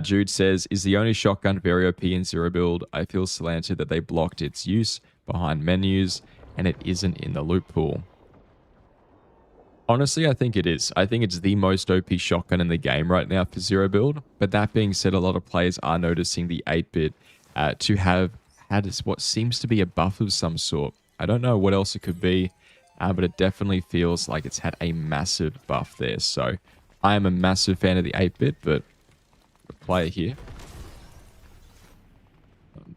Jude says, is the only shotgun very OP in zero build? I feel slanted that they blocked its use behind menus and it isn't in the loot pool. Honestly, I think it is. I think it's the most OP shotgun in the game right now for zero build. But that being said, a lot of players are noticing the 8-bit to have had what seems to be a buff of some sort. I don't know what else it could be, but it definitely feels like it's had a massive buff there. So I am a massive fan of the 8-bit, but player here.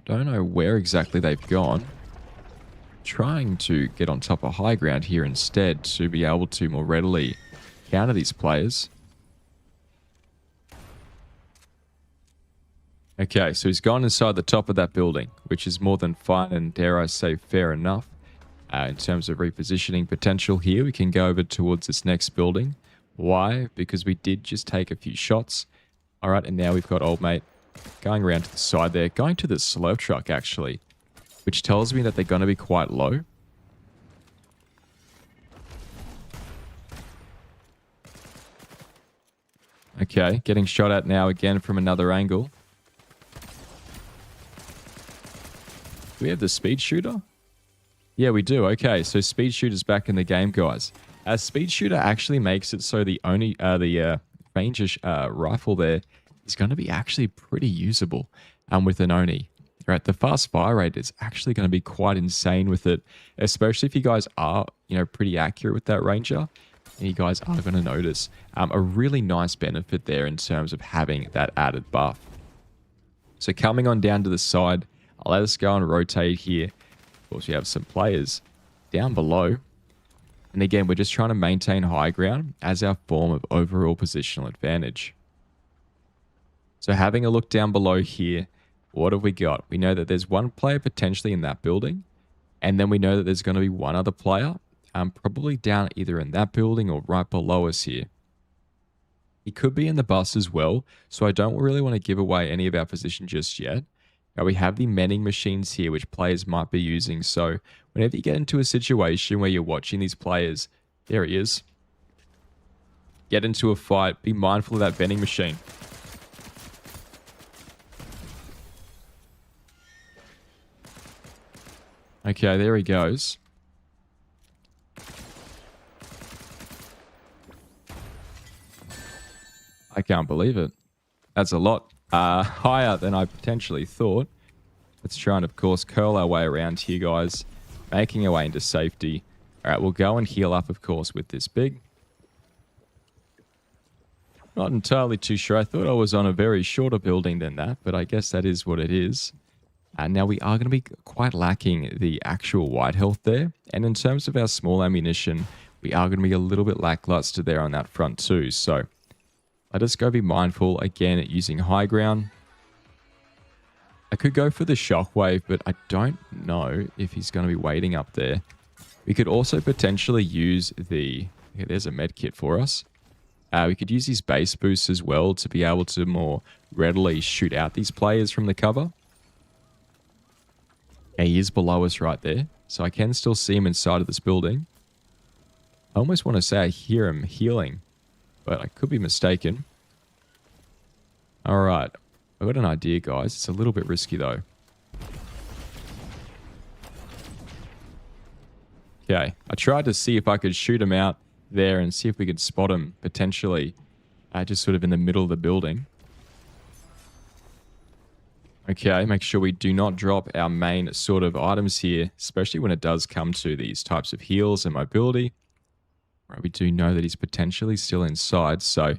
Don't know where exactly they've gone. Trying to get on top of high ground here instead to be able to more readily counter these players. Okay, so he's gone inside the top of that building, which is more than fine and, dare I say, fair enough. In terms of repositioning potential here, we can go over towards this next building. Why? Because we did just take a few shots. All right, and now we've got old mate going around to the side there, going to the slurp truck, actually, which tells me that they're going to be quite low. Okay, getting shot at now again from another angle. Do we have the speed shooter? Yeah, we do. Okay, so speed shooter's back in the game, guys. Speed shooter actually makes it so the range rifle there is going to be actually pretty usable with an Oni. Right, the fast fire rate is actually going to be quite insane with it, especially if you guys are, pretty accurate with that Ranger, and you guys are going to notice a really nice benefit there in terms of having that added buff. So coming on down to the side, Let us go and rotate here. Of course, we have some players down below. And again, we're just trying to maintain high ground as our form of overall positional advantage. So having a look down below here, what have we got? We know that there's one player potentially in that building. And then we know that there's going to be one other player, probably down either in that building or right below us here. He could be in the bus as well, so I don't really want to give away any of our position just yet. Now we have the mending machines here, which players might be using. So whenever you get into a situation where you're watching these players, there he is. Get into a fight, be mindful of that vending machine. Okay, there he goes. I can't believe it. That's a lot higher than I potentially thought. Let's try and, of course, curl our way around here, guys. Making our way into safety. All right, we'll go and heal up, of course, with this big. Not entirely too sure. I thought I was on a very shorter building than that, but I guess that is what it is. And now we are going to be quite lacking the actual white health there. And in terms of our small ammunition, we are going to be a little bit lackluster there on that front too. So let us go be mindful again at using high ground. I could go for the shockwave, but I don't know if he's going to be waiting up there. We could also potentially use the... Okay, there's a med kit for us. We could use these base boosts as well to be able to more readily shoot out these players from the cover. Okay, he is below us right there, so I can still see him inside of this building. I almost want to say I hear him healing, but I could be mistaken. Alright, I've got an idea, guys. It's a little bit risky, though. Okay, I tried to see if I could shoot him out there and see if we could spot him, potentially, just sort of in the middle of the building. Okay, make sure we do not drop our main sort of items here, especially when it does come to these types of heals and mobility. Right, we do know that he's potentially still inside, so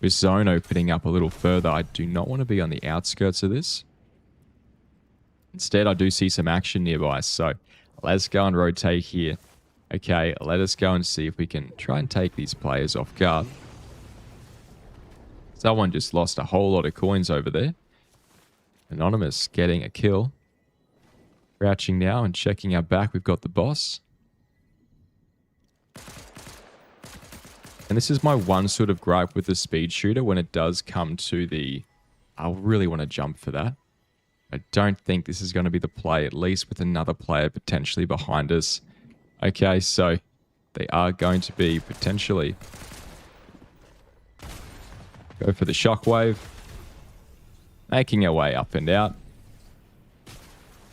with zone opening up a little further, I do not want to be on the outskirts of this. Instead, I do see some action nearby, so let's go and rotate here. Okay, let us go and see if we can try and take these players off guard. Someone just lost a whole lot of coins over there. Anonymous getting a kill. Crouching now and checking our back. We've got the boss. And this is my one sort of gripe with the speed shooter when it does come to the... I'll really want to jump for that. I don't think this is going to be the play, at least with another player potentially behind us. Okay, so they are going to be potentially... Go for the shockwave. Making our way up and out.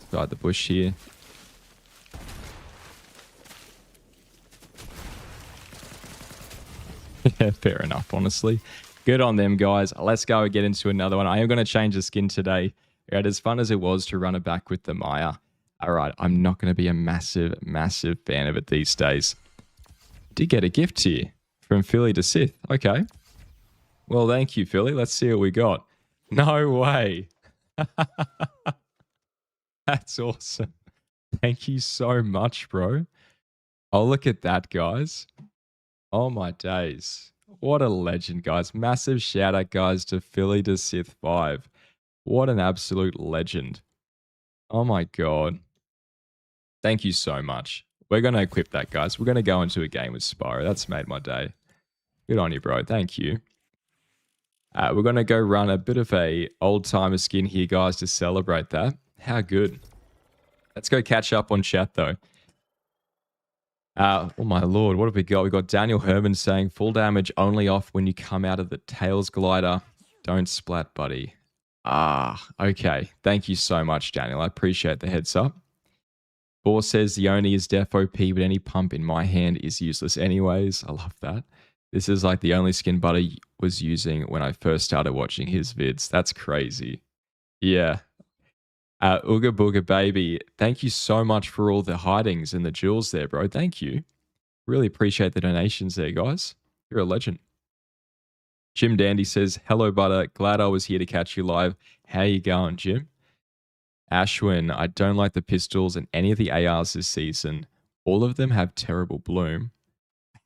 Inside the bush here. Yeah, fair enough, honestly. Good on them, guys. Let's go and get into another one. I am going to change the skin today. Right, as fun as it was to run it back with the Maya. All right, I'm not going to be a massive, massive fan of it these days. Did get a gift here from Philly to Sith. Okay. Well, thank you, Philly. Let's see what we got. No way. That's awesome. Thank you so much, bro. Oh, look at that, guys. Oh, my days. What a legend, guys. Massive shout out, guys, to Philly to Sith 5. What an absolute legend. Oh, my God. Thank you so much. We're going to equip that, guys. We're going to go into a game with Spyro. That's made my day. Good on you, bro. Thank you. We're going to go run a bit of a old-timer skin here, guys, to celebrate that. How good. Let's go catch up on chat, though. Oh, my lord. What have we got? We've got Daniel Herman saying, full damage only off when you come out of the Tails glider. Don't splat, buddy. Okay. Thank you so much, Daniel. I appreciate the heads up. Boar says, the Oni is def OP, but any pump in my hand is useless anyways. I love that. This is like the only skin Buddy was using when I first started watching his vids. That's crazy. Yeah. Ooga Booga Baby, thank you so much for all the hidings and the jewels there, bro. Thank you. Really appreciate the donations there, guys. You're a legend. Jim Dandy says, hello, Butter. Glad I was here to catch you live. How you going, Jim? Ashwin, I don't like the pistols and any of the ARs this season. All of them have terrible bloom.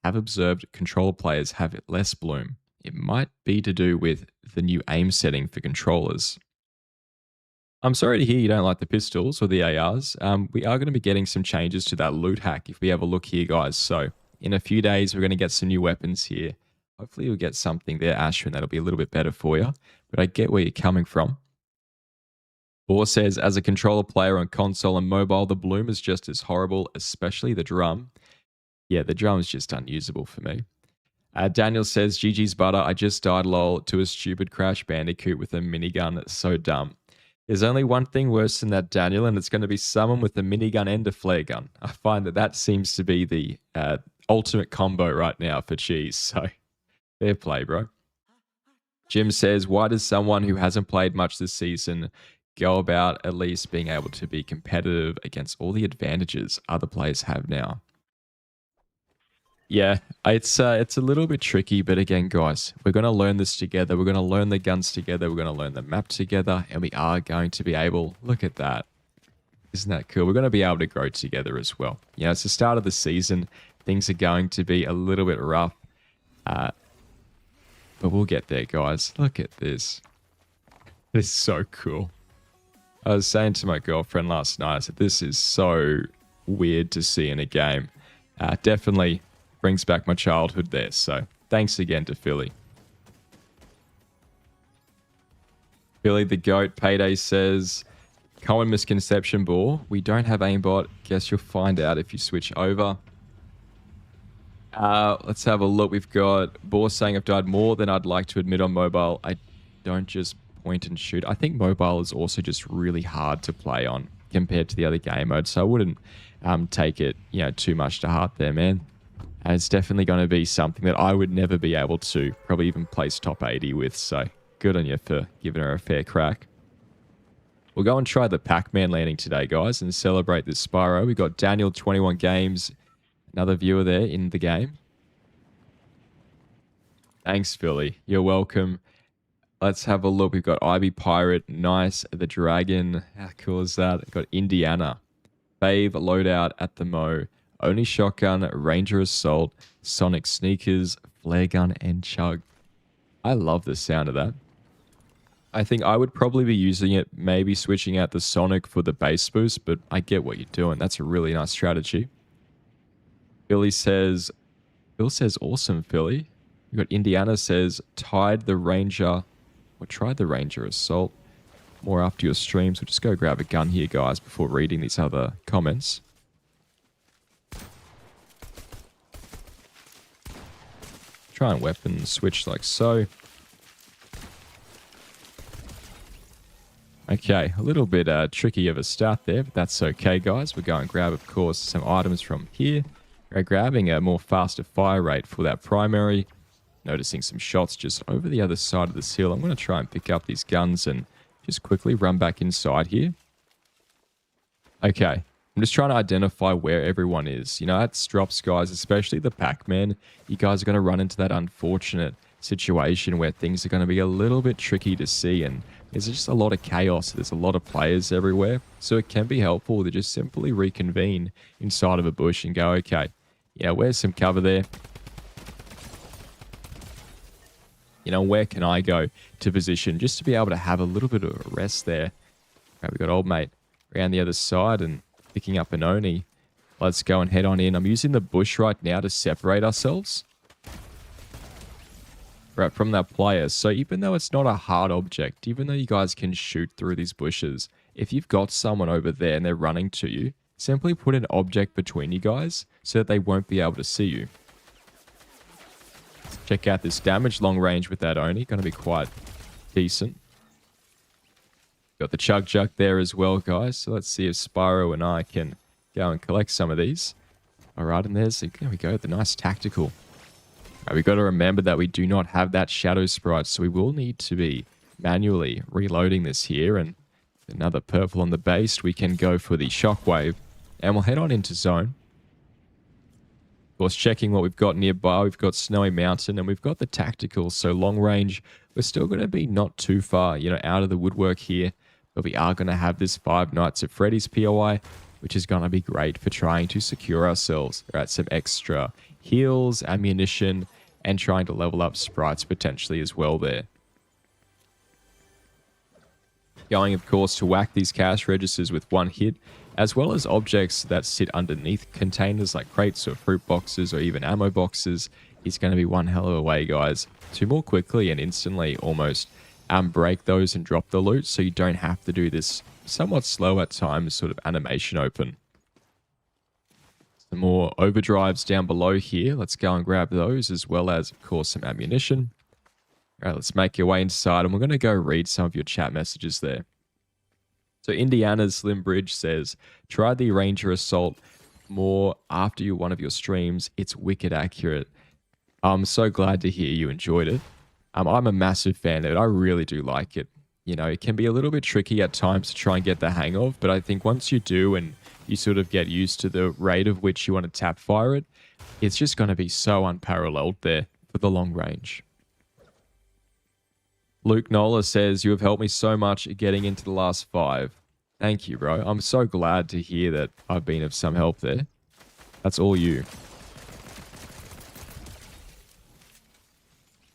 I have observed controller players have less bloom. It might be to do with the new aim setting for controllers. I'm sorry to hear you don't like the pistols or the ARs. We are going to be getting some changes to that loot hack if we have a look here, guys. So in a few days, we're going to get some new weapons here. Hopefully you'll get something there, Ashwin, that'll be a little bit better for you. But I get where you're coming from. Boar says, as a controller player on console and mobile, the bloom is just as horrible, especially the drum. Yeah, the drum is just unusable for me. Daniel says, GG's butter, I just died lol to a stupid Crash Bandicoot with a minigun. So dumb. There's only one thing worse than that, Daniel, and it's going to be someone with a minigun and a flare gun. I find that seems to be the ultimate combo right now for cheese. So fair play, bro. Jim says, why does someone who hasn't played much this season go about at least being able to be competitive against all the advantages other players have now? Yeah, it's a little bit tricky, but again, guys, we're going to learn this together. We're going to learn the guns together. We're going to learn the map together, and we are going to be able, look at that. Isn't that cool? We're going to be able to grow together as well. You know, it's the start of the season. Things are going to be a little bit rough, but we'll get there, guys. Look at this. This is so cool. I was saying to my girlfriend last night, I said, this is so weird to see in a game. Definitely brings back my childhood there. So thanks again to Philly. Philly the GOAT Payday says, common misconception, Boar. We don't have aimbot. Guess you'll find out if you switch over. Let's have a look. We've got Boar saying, I've died more than I'd like to admit on mobile. I don't just point and shoot. I think mobile is also just really hard to play on compared to the other game modes. So I wouldn't take it, too much to heart there, man. It's definitely going to be something that I would never be able to probably even place top 80 with. So good on you for giving her a fair crack. We'll go and try the Pac-Man landing today, guys, and celebrate this Spyro. We got Daniel, 21 games, another viewer there in the game. Thanks, Philly. You're welcome. Let's have a look. We've got Ivy Pirate, Nice, the Dragon. How cool is that? We've got Indiana, Fave, Loadout at the Mo, Only Shotgun, Ranger Assault, Sonic Sneakers, Flare Gun, and Chug. I love the sound of that. I think I would probably be using it, maybe switching out the Sonic for the bass boost, but I get what you're doing. That's a really nice strategy. Phil says, awesome, Philly. You got Indiana says, tried the Ranger Assault. More after your streams. We'll just go grab a gun here, guys, before reading these other comments. Try and weapon switch like so. Okay, a little bit tricky of a start there, but that's okay, guys. We're going to grab, of course, some items from here. We're grabbing a more faster fire rate for that primary. Noticing some shots just over the other side of this hill. I'm going to try and pick up these guns and just quickly run back inside here. Okay, I'm just trying to identify where everyone is. That's drops, guys, especially the Pac-Man. You guys are going to run into that unfortunate situation where things are going to be a little bit tricky to see, and there's just a lot of chaos. There's a lot of players everywhere, so it can be helpful to just simply reconvene inside of a bush and go, okay, where's some cover there? Where can I go to position just to be able to have a little bit of a rest there? Okay, we've got old mate around the other side and picking up an Oni. Let's go and head on in. I'm using the bush right now to separate ourselves from that player. So even though it's not a hard object, even though you guys can shoot through these bushes, if you've got someone over there and they're running to you, simply put an object between you guys so that they won't be able to see you. Check out this damage long range with that Oni. Going to be quite decent. Got the Chug Jug there as well, guys. So let's see if Spyro and I can go and collect some of these. All right, and there we go. The nice tactical. We've got to remember that we do not have that shadow sprite, so we will need to be manually reloading this here. And another purple on the base. We can go for the shockwave, and we'll head on into zone. Of course, checking what we've got nearby. We've got Snowy Mountain, and we've got the tactical. So long range, we're still going to be not too far, out of the woodwork here. But we are going to have this Five Nights at Freddy's POI, which is going to be great for trying to secure ourselves, right? Some extra heals, ammunition, and trying to level up sprites potentially as well there. Going, of course, to whack these cash registers with one hit, as well as objects that sit underneath containers like crates or fruit boxes or even ammo boxes, is going to be one hell of a way, guys, to more quickly and instantly almost break those and drop the loot, so you don't have to do this somewhat slow at times sort of animation open. Some more overdrives down below here. Let's go and grab those, as well as, of course, some ammunition. All right, let's make your way inside, and we're going to go read some of your chat messages there. So Indiana's Slim Bridge says, try the Ranger Assault more after one of your streams. It's wicked accurate. I'm so glad to hear you enjoyed it. I'm a massive fan of it. I really do like it. You know, it can be a little bit tricky at times to try and get the hang of, but I think once you do and you sort of get used to the rate of which you want to tap fire it, it's just going to be so unparalleled there for the long range. Luke Nola says, you have helped me so much getting into the last 5. Thank you, bro. I'm so glad to hear that I've been of some help there. That's all you.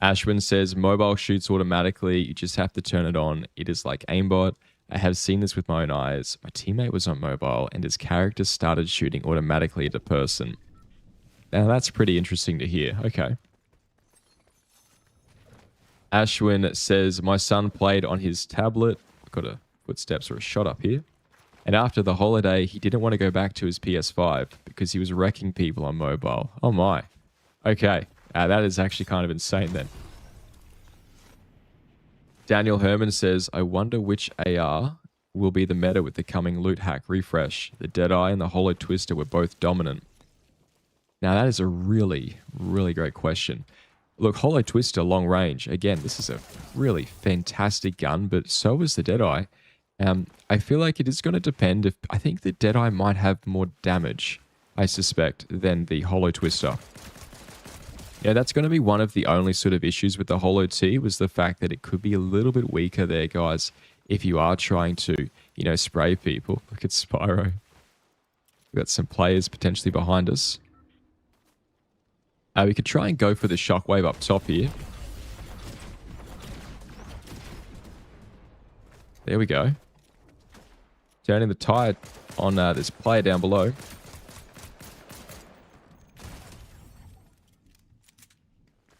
Ashwin says, mobile shoots automatically. You just have to turn it on. It is like aimbot. I have seen this with my own eyes. My teammate was on mobile and his character started shooting automatically at a person. Now that's pretty interesting to hear. Okay. Ashwin says, my son played on his tablet. I've got a footsteps or a shot up here. And after the holiday, he didn't want to go back to his PS5 because he was wrecking people on mobile. Oh my. Okay. That is actually kind of insane then. Daniel Herman says, I wonder which AR will be the meta with the coming loot hack refresh. The Deadeye and the Hollow Twister were both dominant. Now that is a really, really great question. Look, Hollow Twister, long range. Again, this is a really fantastic gun, but so is the Deadeye. I feel like it is going to depend. I think the Deadeye might have more damage, I suspect, than the Hollow Twister. Yeah, that's going to be one of the only sort of issues with the Hollow T, was the fact that it could be a little bit weaker there, guys, if you are trying to, you know, spray people. Look at Spyro. We've got some players potentially behind us. We could try and go for the shockwave up top here. There we go. Turning the tide on this player down below.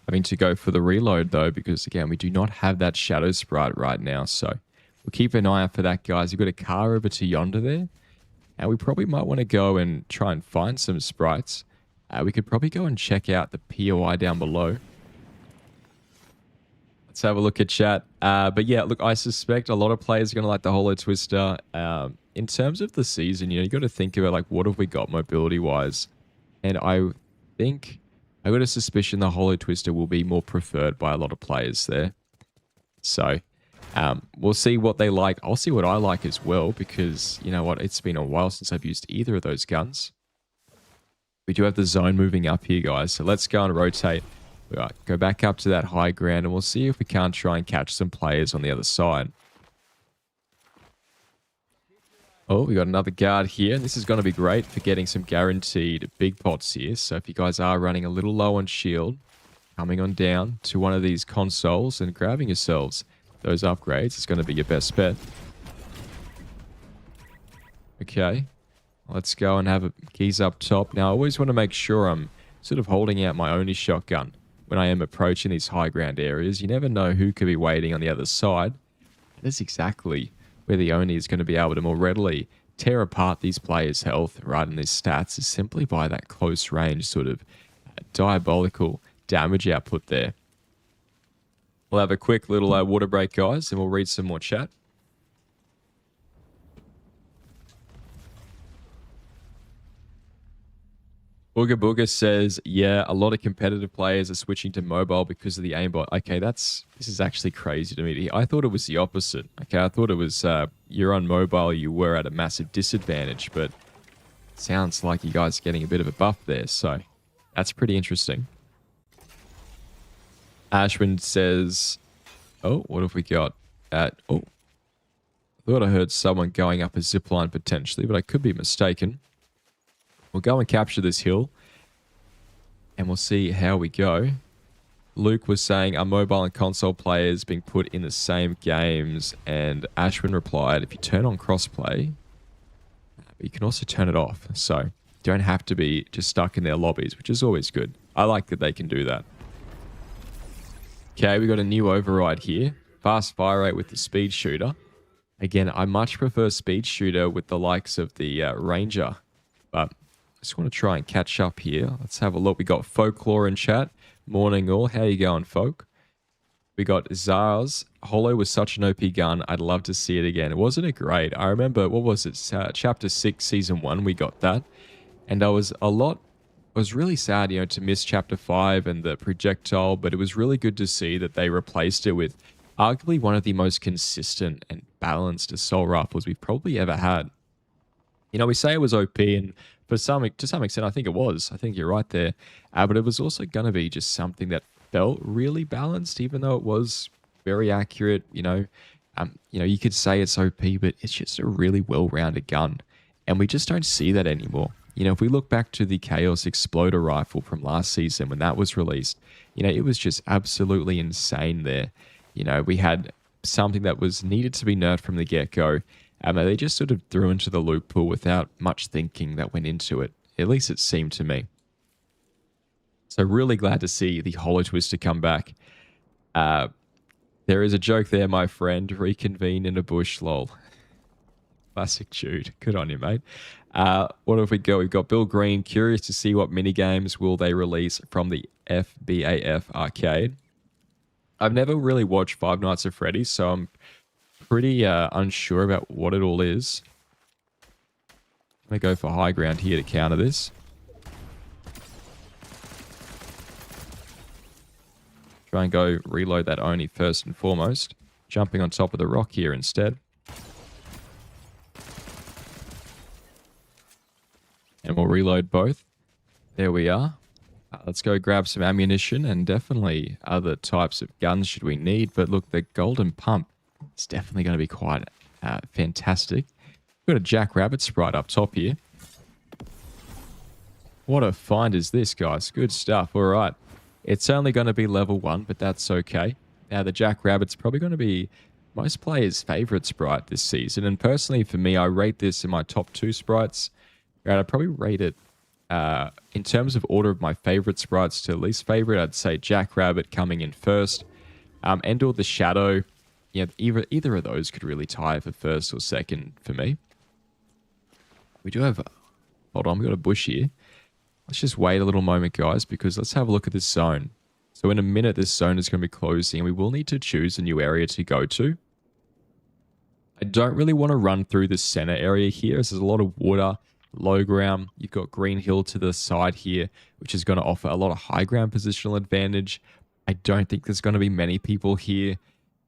Having to go for the reload though, because again, we do not have that shadow sprite right now. So we'll keep an eye out for that, guys. You've got a car over to yonder there. And we probably might want to go and try and find some sprites. We could probably go and check out the POI down below. Let's have a look at chat. But yeah, look, I suspect a lot of players are going to like the Hollow Twister. In terms of the season, you know, you got to think about like, what have we got mobility-wise? And I think I got a suspicion the Hollow Twister will be more preferred by a lot of players there. So we'll see what they like. I'll see what I like as well, because you know what? It's been a while since I've used either of those guns. We do have the zone moving up here, guys. So let's go and rotate. Right, go back up to that high ground, and we'll see if we can't try and catch some players on the other side. Oh, we got another guard here. This is going to be great for getting some guaranteed big pots here. So if you guys are running a little low on shield, coming on down to one of these consoles and grabbing yourselves those upgrades is going to be your best bet. Okay, let's go and have a keys up top. Now, I always want to make sure I'm sort of holding out my only shotgun when I am approaching these high ground areas. You never know who could be waiting on the other side. That's exactly where the Oni is going to be able to more readily tear apart these players' health, right, and their stats, is simply by that close range sort of diabolical damage output there. We'll have a quick little water break, guys, and we'll read some more chat. Booga Booga says, yeah, a lot of competitive players are switching to mobile because of the aimbot. Okay, this is actually crazy to me. I thought it was the opposite. Okay, I thought it was you're on mobile, you were at a massive disadvantage, but it sounds like you guys are getting a bit of a buff there, so that's pretty interesting. Ashwin says, oh, what have we got? Oh, Thought I heard someone going up a zipline potentially, but I could be mistaken. We'll go and capture this hill, and we'll see how we go. Luke was saying, are mobile and console players being put in the same games? And Ashwin replied, if you turn on crossplay, you can also turn it off. So you don't have to be just stuck in their lobbies, which is always good. I like that they can do that. Okay, we got a new override here. Fast fire rate with the speed shooter. Again, I much prefer speed shooter with the likes of the Ranger. But I just want to try and catch up here. Let's have a look. We got Folklore in chat. Morning all. How you going, folk? We got Zars. Holo was such an OP gun. I'd love to see it again. Wasn't it great? I remember, what was it? Chapter 6, Season 1, we got that. And I was really sad, to miss Chapter 5 and the projectile, but it was really good to see that they replaced it with arguably one of the most consistent and balanced assault rifles we've probably ever had. We say it was OP, and to some extent, I think it was. I think you're right there. But it was also going to be just something that felt really balanced, even though it was very accurate. You could say it's OP, but it's just a really well-rounded gun, and we just don't see that anymore. If we look back to the Chaos Exploder rifle from last season when that was released, it was just absolutely insane there. We had something that was needed to be nerfed from the get-go, and they just sort of threw into the loot pool without much thinking that went into it. At least it seemed to me. So really glad to see the Holo Twister come back. There is a joke there, my friend. Reconvene in a bush, lol. Classic Jude. Good on you, mate. What have we got? We've got Bill Green. Curious to see what minigames will they release from the FBAF arcade. I've never really watched Five Nights at Freddy's, so I'm pretty unsure about what it all is. I'm going to go for high ground here to counter this. Try and go reload that Oni first and foremost. Jumping on top of the rock here instead. And we'll reload both. There we are. Let's go grab some ammunition and definitely other types of guns should we need. But look, the golden pump is definitely going to be quite fantastic. We've got a Jackrabbit sprite up top here. What a find is this, guys. Good stuff. All right. It's only going to be level 1, but that's okay. Now, the Jackrabbit's probably going to be most players' favorite sprite this season. And personally, for me, I rate this in my top 2 sprites. I'd probably rate it in terms of order of my favorite sprites to least favorite. I'd say Jackrabbit coming in first, and or the Shadow. Either of those could really tie for first or second for me. We do have. Hold on, we got a bush here. Let's just wait a little moment, guys, because let's have a look at this zone. So in a minute, this zone is going to be closing, and we will need to choose a new area to go to. I don't really want to run through the center area here, as there's a lot of water. Low ground. You've got Green Hill to the side here, which is going to offer a lot of high ground positional advantage. I don't think there's going to be many people here,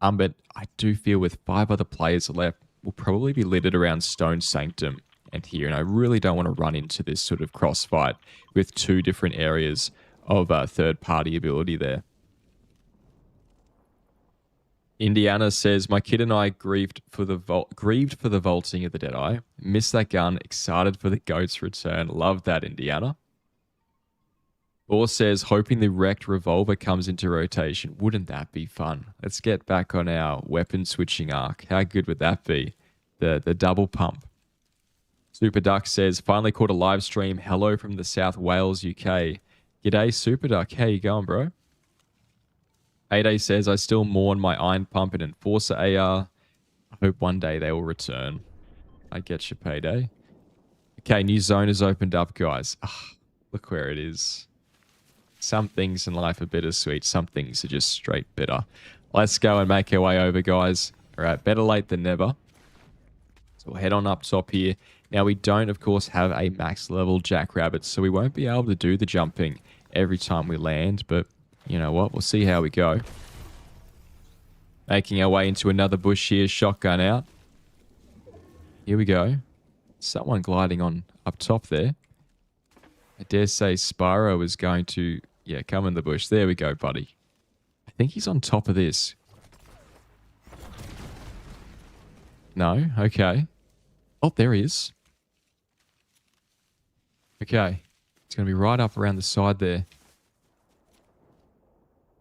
but I do feel with 5 other players left, we'll probably be littered around Stone Sanctum and here, and I really don't want to run into this sort of crossfight with 2 different areas of third-party ability there. Indiana says, my kid and I grieved for the vaulting of the Deadeye. Missed that gun. Excited for the goat's return. Love that, Indiana. Or says, hoping the wrecked revolver comes into rotation. Wouldn't that be fun? Let's get back on our weapon switching arc. How good would that be? The double pump. Super Duck says, finally caught a live stream. Hello from the South Wales, UK. G'day, Super Duck. How you going, bro? Payday says, I still mourn my Iron Pump and Enforcer AR. I hope one day they will return. I get you, Payday. Okay, new zone has opened up, guys. Look where it is. Some things in life are bittersweet. Some things are just straight bitter. Let's go and make our way over, guys. All right, better late than never. So we'll head on up top here. Now, we don't, of course, have a max level Jackrabbit, so we won't be able to do the jumping every time we land, but you know what? We'll see how we go. Making our way into another bush here. Shotgun out. Here we go. Someone gliding on up top there. I dare say Spyro is going to, come in the bush. There we go, buddy. I think he's on top of this. No? Okay. Oh, there he is. Okay. It's going to be right up around the side there.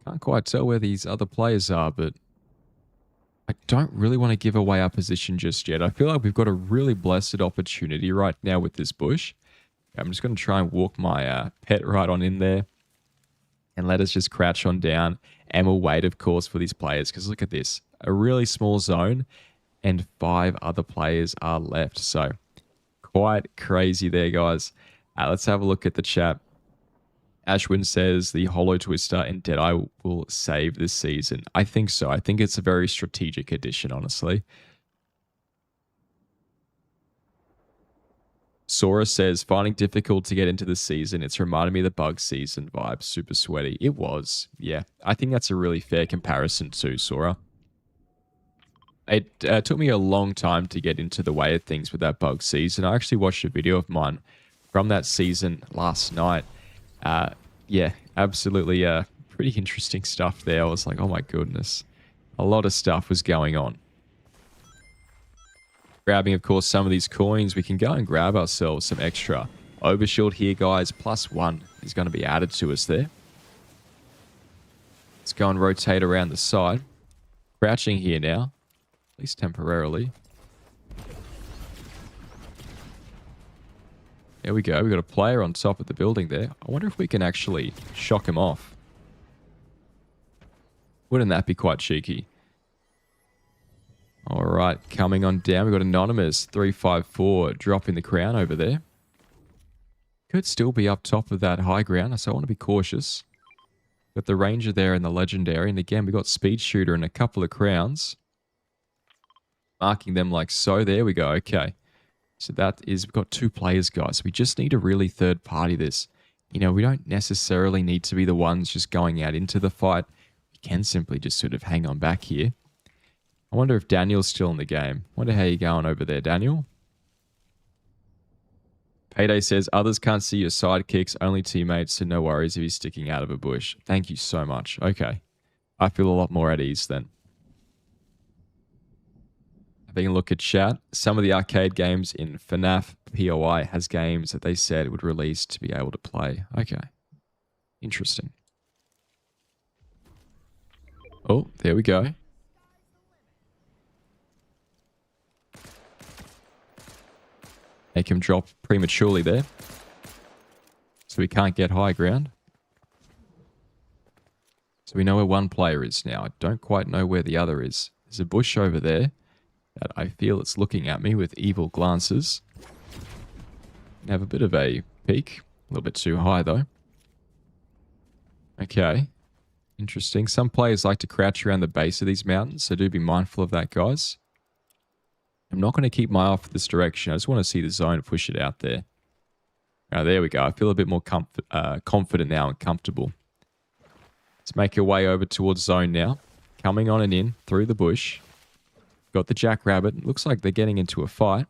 Can't quite tell where these other players are, but I don't really want to give away our position just yet. I feel like we've got a really blessed opportunity right now with this bush. I'm just going to try and walk my pet right on in there and let us just crouch on down. And we'll wait, of course, for these players because look at this. A really small zone and 5 other players are left. So quite crazy there, guys. Let's have a look at the chat. Ashwin says the Hollow Twister and Deadeye will save this season. I think so. I think it's a very strategic addition, honestly. Sora says, finding difficult to get into the season. It's reminded me of the bug season vibe. Super sweaty. It was. Yeah. I think that's a really fair comparison too, Sora. It took me a long time to get into the way of things with that bug season. I actually watched a video of mine from that season last night. Yeah, absolutely pretty interesting stuff there. I was like, oh my goodness. A lot of stuff was going on. Grabbing, of course, some of these coins. We can go and grab ourselves some extra overshield here, guys. +1 is going to be added to us there. Let's go and rotate around the side. Crouching here now. At least temporarily. There we go. We've got a player on top of the building there. I wonder if we can actually shock him off. Wouldn't that be quite cheeky? All right, coming on down. We've got Anonymous 354 dropping the crown over there. Could still be up top of that high ground, so I want to be cautious. Got the Ranger there and the Legendary. And again, we got Speed Shooter and a couple of crowns. Marking them like so. There we go. Okay. So that is, we've got 2 players, guys. We just need to really third party this. You know, we don't necessarily need to be the ones just going out into the fight. We can simply just sort of hang on back here. I wonder if Daniel's still in the game. Wonder how you're going over there, Daniel. Payday says, others can't see your sidekicks, only teammates, so no worries if he's sticking out of a bush. Thank you so much. Okay. I feel a lot more at ease then. Having a look at chat, some of the arcade games in FNAF POI has games that they said would release to be able to play. Okay. Interesting. Oh, there we go. Make him drop prematurely there. So we can't get high ground. So we know where one player is now. I don't quite know where the other is. There's a bush over there that I feel it's looking at me with evil glances. Have a bit of a peek. A little bit too high though. Okay. Interesting. Some players like to crouch around the base of these mountains, so do be mindful of that, guys. I'm not going to keep my eye off this direction. I just want to see the zone, push it out there. Oh, there we go. I feel a bit more confident now and comfortable. Let's make our way over towards zone now. Coming on and in through the bush. Got the jackrabbit. Looks like they're getting into a fight.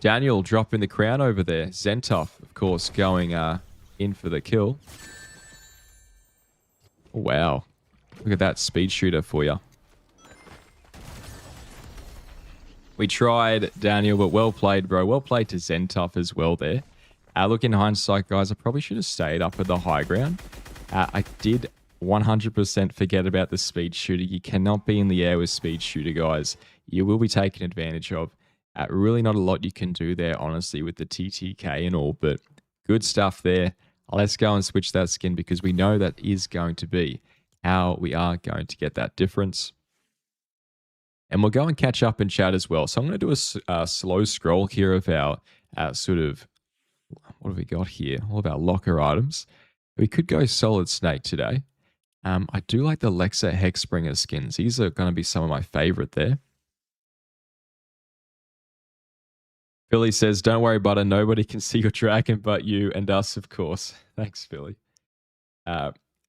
Daniel dropping the crown over there. Zentov, of course, going in for the kill. Oh, wow. Look at that speed shooter for you. We tried, Daniel, but well played, bro. Well played to Zentov as well there. Look, in hindsight, guys, I probably should have stayed up at the high ground. I did 100% forget about the speed shooter. You cannot be in the air with speed shooter, guys. You will be taken advantage of. Really not a lot you can do there, honestly, with the TTK and all, but good stuff there. Let's go and switch that skin because we know that is going to be how we are going to get that difference. And we'll go and catch up in chat as well. So I'm going to do a slow scroll here of our sort of, what have we got here? All of our locker items. We could go Solid Snake today. I do like the Lexa Hexbringer skins. These are going to be some of my favorite there. Philly says, don't worry, Butter. Nobody can see your dragon but you and us, of course. Thanks, Philly.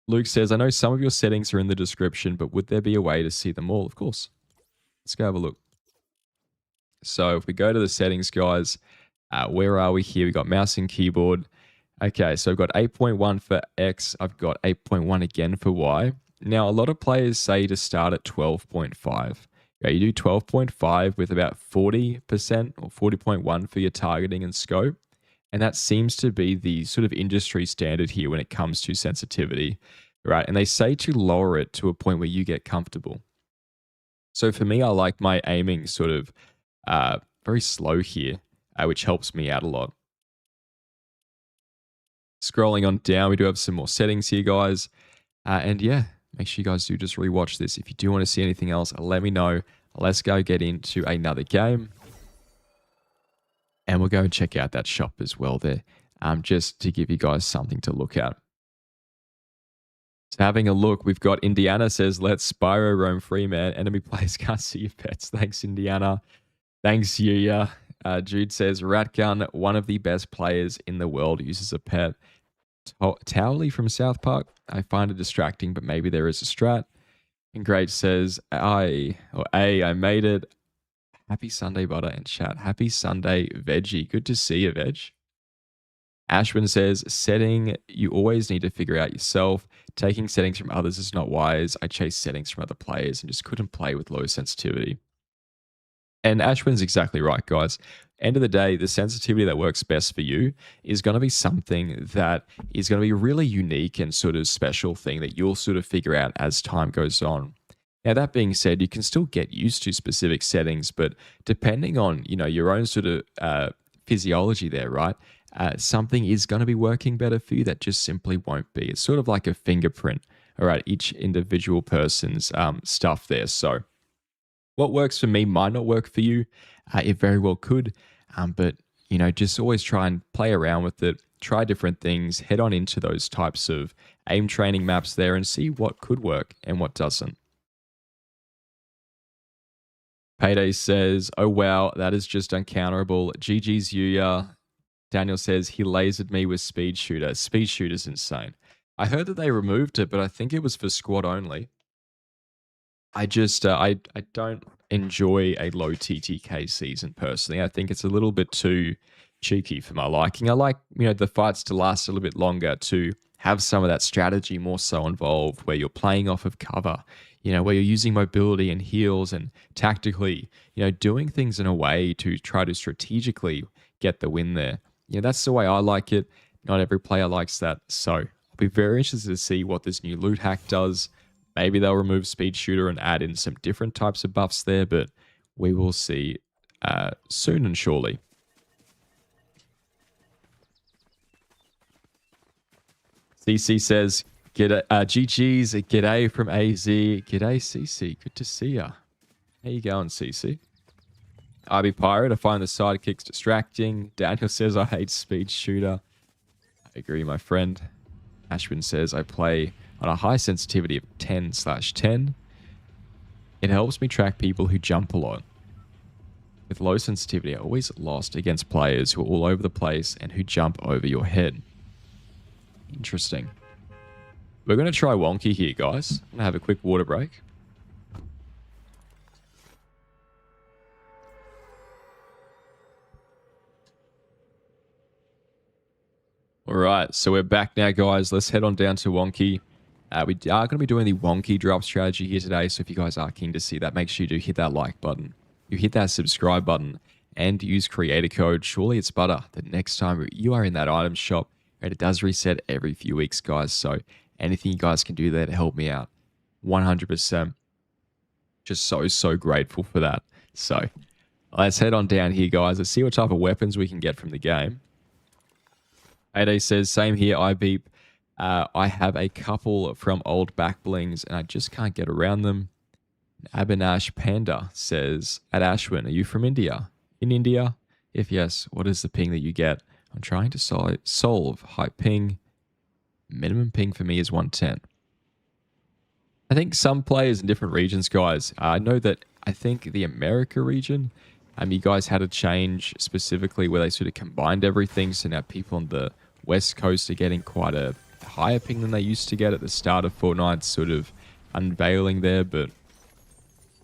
Luke says, I know some of your settings are in the description, but would there be a way to see them all? Of course. Let's go have a look. So if we go to the settings, guys, where are we here? We've got mouse and keyboard. Okay, so I've got 8.1 for X. I've got 8.1 again for Y. Now, a lot of players say to start at 12.5. Yeah, you do 12.5 with about 40% or 40.1 for your targeting and scope. And that seems to be the sort of industry standard here when it comes to sensitivity, right? And they say to lower it to a point where you get comfortable. So for me, I like my aiming sort of very slow here, which helps me out a lot. Scrolling on down, we do have some more settings here, guys. And yeah, make sure you guys do just rewatch this. If you do want to see anything else, let me know. Let's go get into another game. And we'll go and check out that shop as well there, just to give you guys something to look at. So having a look, we've got Indiana says, let Spyro roam free, man. Enemy players can't see your pets. Thanks, Indiana. Thanks, Yuya. Jude says, Ratgun, one of the best players in the world, uses a pet. Towley from South Park, I find it distracting, but maybe there is a strat. And Great says, I made it. Happy Sunday, Butter and chat. Happy Sunday, Veggie. Good to see you, Veg. Ashwin says, setting, you always need to figure out yourself. Taking settings from others is not wise. I chased settings from other players and just couldn't play with low sensitivity. And Ashwin's exactly right, guys. End of the day, the sensitivity that works best for you is going to be something that is going to be a really unique and sort of special thing that you'll sort of figure out as time goes on. Now, that being said, you can still get used to specific settings, but depending on, your own sort of physiology there, right? Something is going to be working better for you that just simply won't be. It's sort of like a fingerprint, all right, each individual person's stuff there. So what works for me might not work for you. It very well could, but, just always try and play around with it, try different things, head on into those types of aim training maps there and see what could work and what doesn't. Payday says, oh, wow, that is just uncounterable. GG's Yuya. Daniel says, he lasered me with Speed Shooter. Speed Shooter's insane. I heard that they removed it, but I think it was for squad only. I just, I don't enjoy a low TTK season personally. I think it's a little bit too cheeky for my liking. I like, the fights to last a little bit longer, to have some of that strategy more so involved, where you're playing off of cover, where you're using mobility and heals and tactically, doing things in a way to try to strategically get the win there. That's the way I like it. Not every player likes that. So I'll be very interested to see what this new loot hack does. Maybe they'll remove Speed Shooter and add in some different types of buffs there, but we will see soon and surely. CC says, GG's, g'day from AZ. G'day, CC. Good to see ya. How you going, CC? IB Pirate, I find the sidekicks distracting. Daniel says, I hate Speed Shooter. I agree, my friend. Ashwin says, I play on a high sensitivity of 10/10. It helps me track people who jump a lot. With low sensitivity, I always lost against players who are all over the place and who jump over your head. Interesting. We're going to try Wonky here, guys. I'm going to have a quick water break. All right, so we're back now, guys. Let's head on down to Wonky. We are going to be doing the Wonky drop strategy here today, so if you guys are keen to see that, make sure you do hit that like button. You hit that subscribe button and use creator code. Surely it's butter. The next time you are in that item shop, and it does reset every few weeks, guys. So anything you guys can do there to help me out, 100%. Just so grateful for that. So let's head on down here, guys. Let's see what type of weapons we can get from the game. 8A says, same here, I beep. I have a couple from old back blings and I just can't get around them. Abinash Panda says, at Ashwin, are you from India? In India? If yes, what is the ping that you get? I'm trying to solve high ping. Minimum ping for me is 110. I think some players in different regions, guys, I know that I think the America region, you guys had a change specifically where they sort of combined everything. So now people on the West Coast are getting quite a higher ping than they used to get at the start of Fortnite, sort of unveiling there, but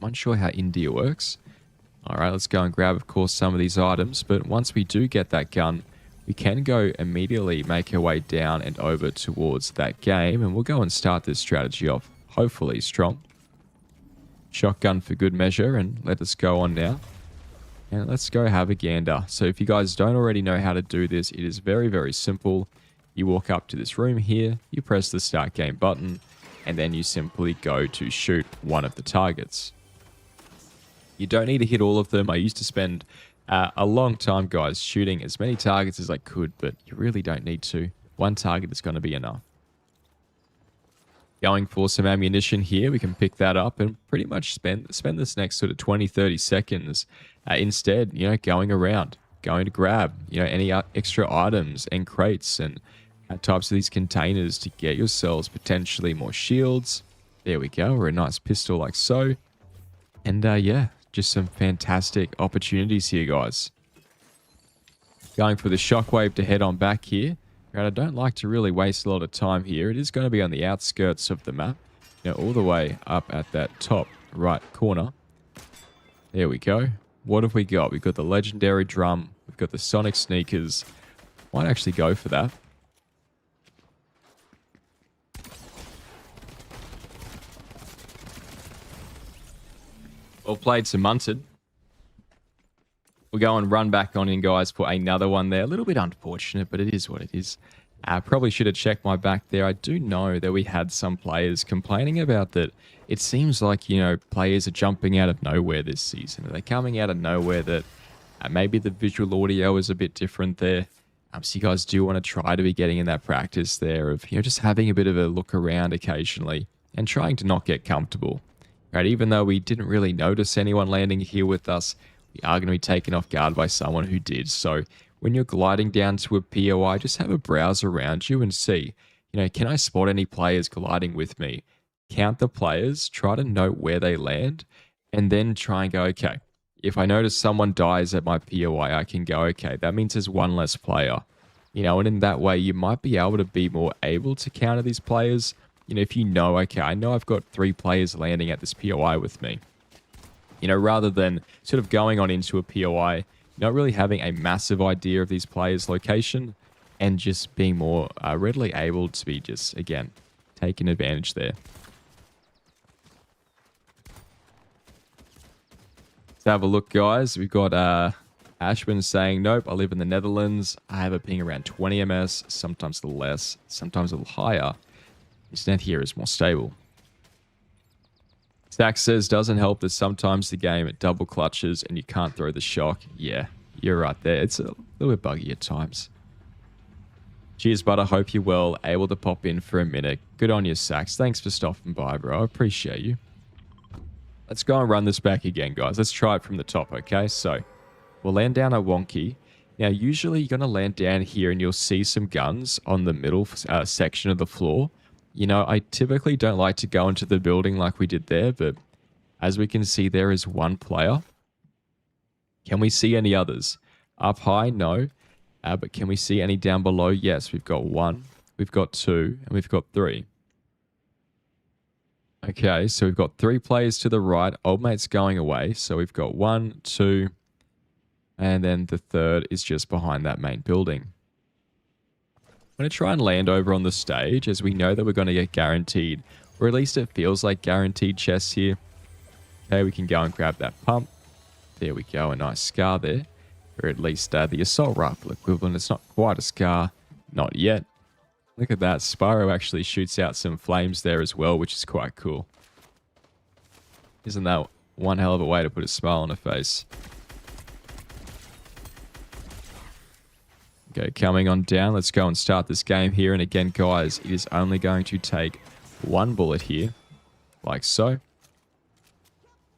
I'm unsure how India works. All right, let's go and grab, of course, some of these items. But once we do get that gun, we can go immediately make our way down and over towards that game, and we'll go and start this strategy off, hopefully strong. shotgun for good measure, and let us go on now. And let's go have a gander. So if you guys don't already know how to do this, it is very, very simple. You walk up to this room here, you press the start game button, and then you simply go to shoot one of the targets. You don't need to hit all of them. I used to spend a long time, guys, shooting as many targets as I could, but you really don't need to. One target is going to be enough. Going for some ammunition here, we can pick that up and pretty much spend this next sort of 20-30 seconds instead, going around, going to grab, any extra items and crates and types of these containers to get yourselves potentially more shields. There we go, or a nice pistol like so. And yeah, just some fantastic opportunities here, guys. Going for the shockwave to head on back here. Right, I don't like to really waste a lot of time here. It is going to be on the outskirts of the map, all the way up at that top right corner. There we go. What have we got? We've got the legendary drum. We've got the sonic sneakers. Might actually go for that. Well played, Munted. We'll go and run back on in, guys, for another one there. A little bit unfortunate, but it is what it is. Probably should have checked my back there. I do know that we had some players complaining about that. It seems like, players are jumping out of nowhere this season. Are they coming out of nowhere that maybe the visual audio is a bit different there? So you guys do want to try to be getting in that practice there of, just having a bit of a look around occasionally and trying to not get comfortable. Right, even though we didn't really notice anyone landing here with us, we are going to be taken off guard by someone who did. So when you're gliding down to a POI, just have a browse around you and see, can I spot any players gliding with me? Count the players, try to note where they land, and then try and go, okay, if I notice someone dies at my POI, I can go, okay, that means there's one less player. And in that way, you might be able to be more able to counter these players. If okay, I know I've got 3 players landing at this POI with me. Rather than sort of going on into a POI, not really having a massive idea of these players' location and just being more readily able to be just, again, taking advantage there. Let's have a look, guys. We've got Ashwin saying, nope, I live in the Netherlands. I have a ping around 20 ms, sometimes a little less, sometimes a little higher. This net here is more stable. Stack says, doesn't help that sometimes the game it double clutches and you can't throw the shock. Yeah, you're right there. It's a little bit buggy at times. Cheers, bud. I hope you're well. Able to pop in for a minute. Good on you, Sax. Thanks for stopping by, bro. I appreciate you. Let's go and run this back again, guys. Let's try it from the top, okay? So, we'll land down a wonky. Now, usually you're going to land down here and you'll see some guns on the middle section of the floor. I typically don't like to go into the building like we did there, but as we can see, there is one player. Can we see any others? Up high, no. But can we see any down below? Yes, we've got 1, we've got 2, and we've got 3. Okay, so we've got 3 players to the right. Old mate's going away. So we've got 1, 2, and then the third is just behind that main building. I'm going to try and land over on the stage as we know that we're going to get guaranteed, or at least it feels like guaranteed chests here. Okay, we can go and grab that pump. There we go, a nice scar there. Or at least the assault rifle equivalent. It's not quite a scar. Not yet. Look at that. Spyro actually shoots out some flames there as well, which is quite cool. Isn't that one hell of a way to put a smile on a face? Okay, coming on down. Let's go and start this game here. And again, guys, it is only going to take 1 bullet here. Like so.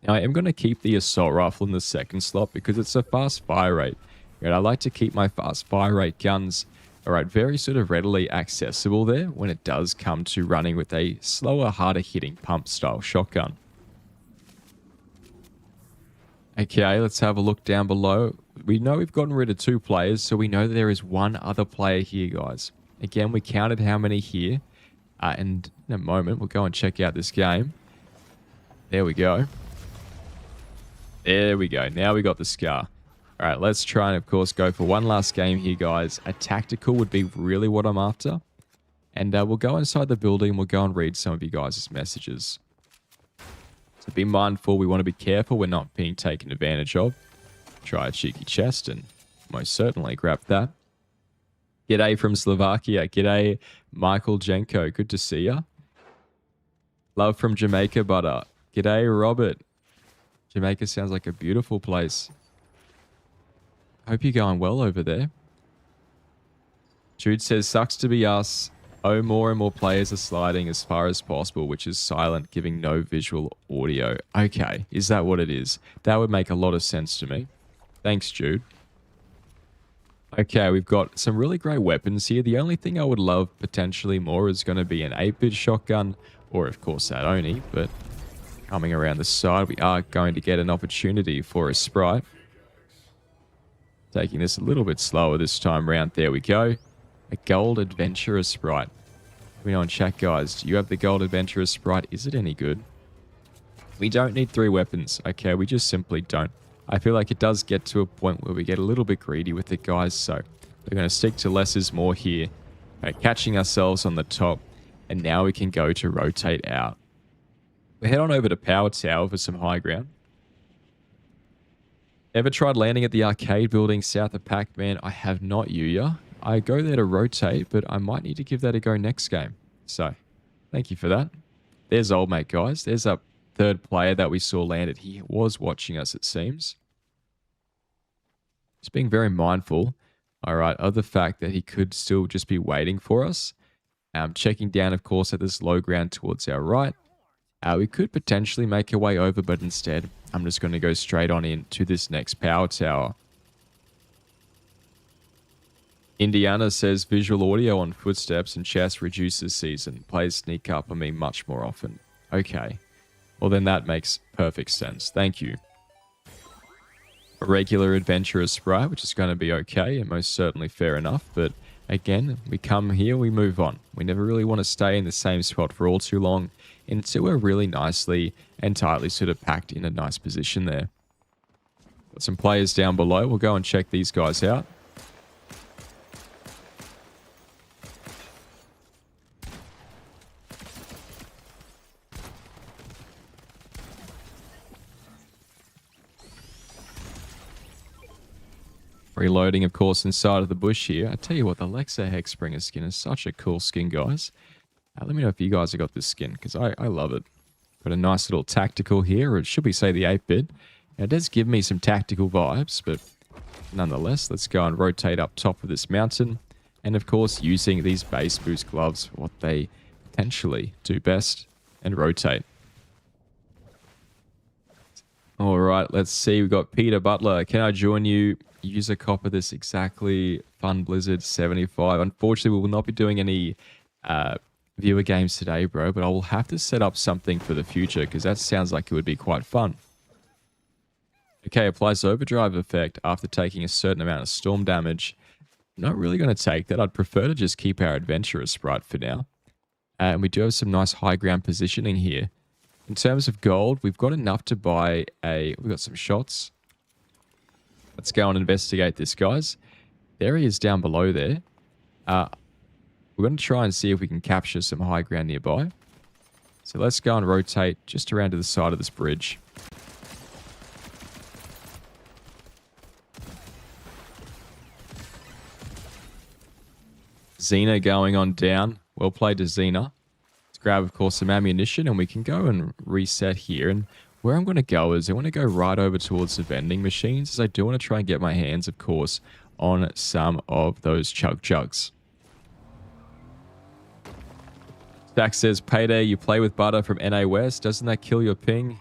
Now, I am going to keep the assault rifle in the second slot because it's a fast fire rate. Right, I like to keep my fast fire rate guns, very sort of readily accessible there when it does come to running with a slower, harder hitting pump style shotgun. Okay, let's have a look down below. We know we've gotten rid of 2 players, so we know that there is 1 other player here, guys. Again, we counted how many here. And in a moment, we'll go and check out this game. There we go. There we go. Now we got the scar. All right, let's try and, of course, go for one last game here, guys. A tactical would be really what I'm after. And we'll go inside the building and we'll go and read some of you guys' messages. So be mindful. We want to be careful. We're not being taken advantage of. Try a cheeky chest and most certainly grab that. G'day from Slovakia. G'day, Michael Jenko. Good to see ya. Love from Jamaica, Butter. G'day, Robert. Jamaica sounds like a beautiful place. Hope you're going well over there. Jude says, sucks to be us. Oh, more and more players are sliding as far as possible, which is silent, giving no visual audio. Okay, is that what it is? That would make a lot of sense to me. Thanks, Jude. Okay, we've got some really great weapons here. The only thing I would love potentially more is going to be an 8-bit shotgun, or of course that Oni, but coming around the side, we are going to get an opportunity for a Sprite. Taking this a little bit slower this time round. There we go. A Gold Adventurer Sprite. Let me know in chat, guys. Do you have the Gold Adventurer Sprite? Is it any good? We don't need 3 weapons. Okay, we just simply don't. I feel like it does get to a point where we get a little bit greedy with it, guys. So we're going to stick to less is more here. Catching ourselves on the top. And now we can go to rotate out. We head on over to Power Tower for some high ground. Ever tried landing at the arcade building south of Pac-Man? I have not, Yuya. I go there to rotate, but I might need to give that a go next game. So, thank you for that. There's old mate, guys. There's a third player that we saw landed. He was watching us, it seems. Just being very mindful, all right, of the fact that he could still just be waiting for us. Checking down, of course, at this low ground towards our right. We could potentially make our way over, but instead, I'm just going to go straight on into this next power tower. Indiana says visual audio on footsteps and chest reduces season. Players sneak up on me much more often. Okay. Well, then that makes perfect sense. Thank you. A regular adventurer sprite, which is going to be okay and most certainly fair enough. But again, we come here, we move on. We never really want to stay in the same spot for all too long until we're really nicely and tightly sort of packed in a nice position there. Got some players down below. We'll go and check these guys out. Reloading, of course, inside of the bush here. I tell you what, the Lexa Hexbringer skin is such a cool skin, guys. Let me know if you guys have got this skin, because I love it. Got a nice little tactical here, or should we say the 8-bit. It does give me some tactical vibes, but nonetheless, let's go and rotate up top of this mountain. And of course, using these base boost gloves, what they potentially do best, and rotate. All right, let's see. We've got Peter Butler. Can I join you? Use a cop of this exactly. Fun Blizzard 75. Unfortunately, we will not be doing any viewer games today, bro, but I will have to set up something for the future because that sounds like it would be quite fun. Okay, applies overdrive effect after taking a certain amount of storm damage. Not really going to take that. I'd prefer to just keep our adventurer sprite for now. And we do have some nice high ground positioning here. In terms of gold, we've got enough to buy a... We've got some shots. Let's go and investigate this, guys. There he is down below there. We're going to try and see if we can capture some high ground nearby. So let's go and rotate just around to the side of this bridge. Xena going on down. Well played to Xena. Let's grab, of course, some ammunition and we can go and reset here. And where I'm going to go is I want to go right over towards the vending machines as I do want to try and get my hands, of course, on some of those chug chugs. Stack says, Payday, you play with Butter from NA West. Doesn't that kill your ping?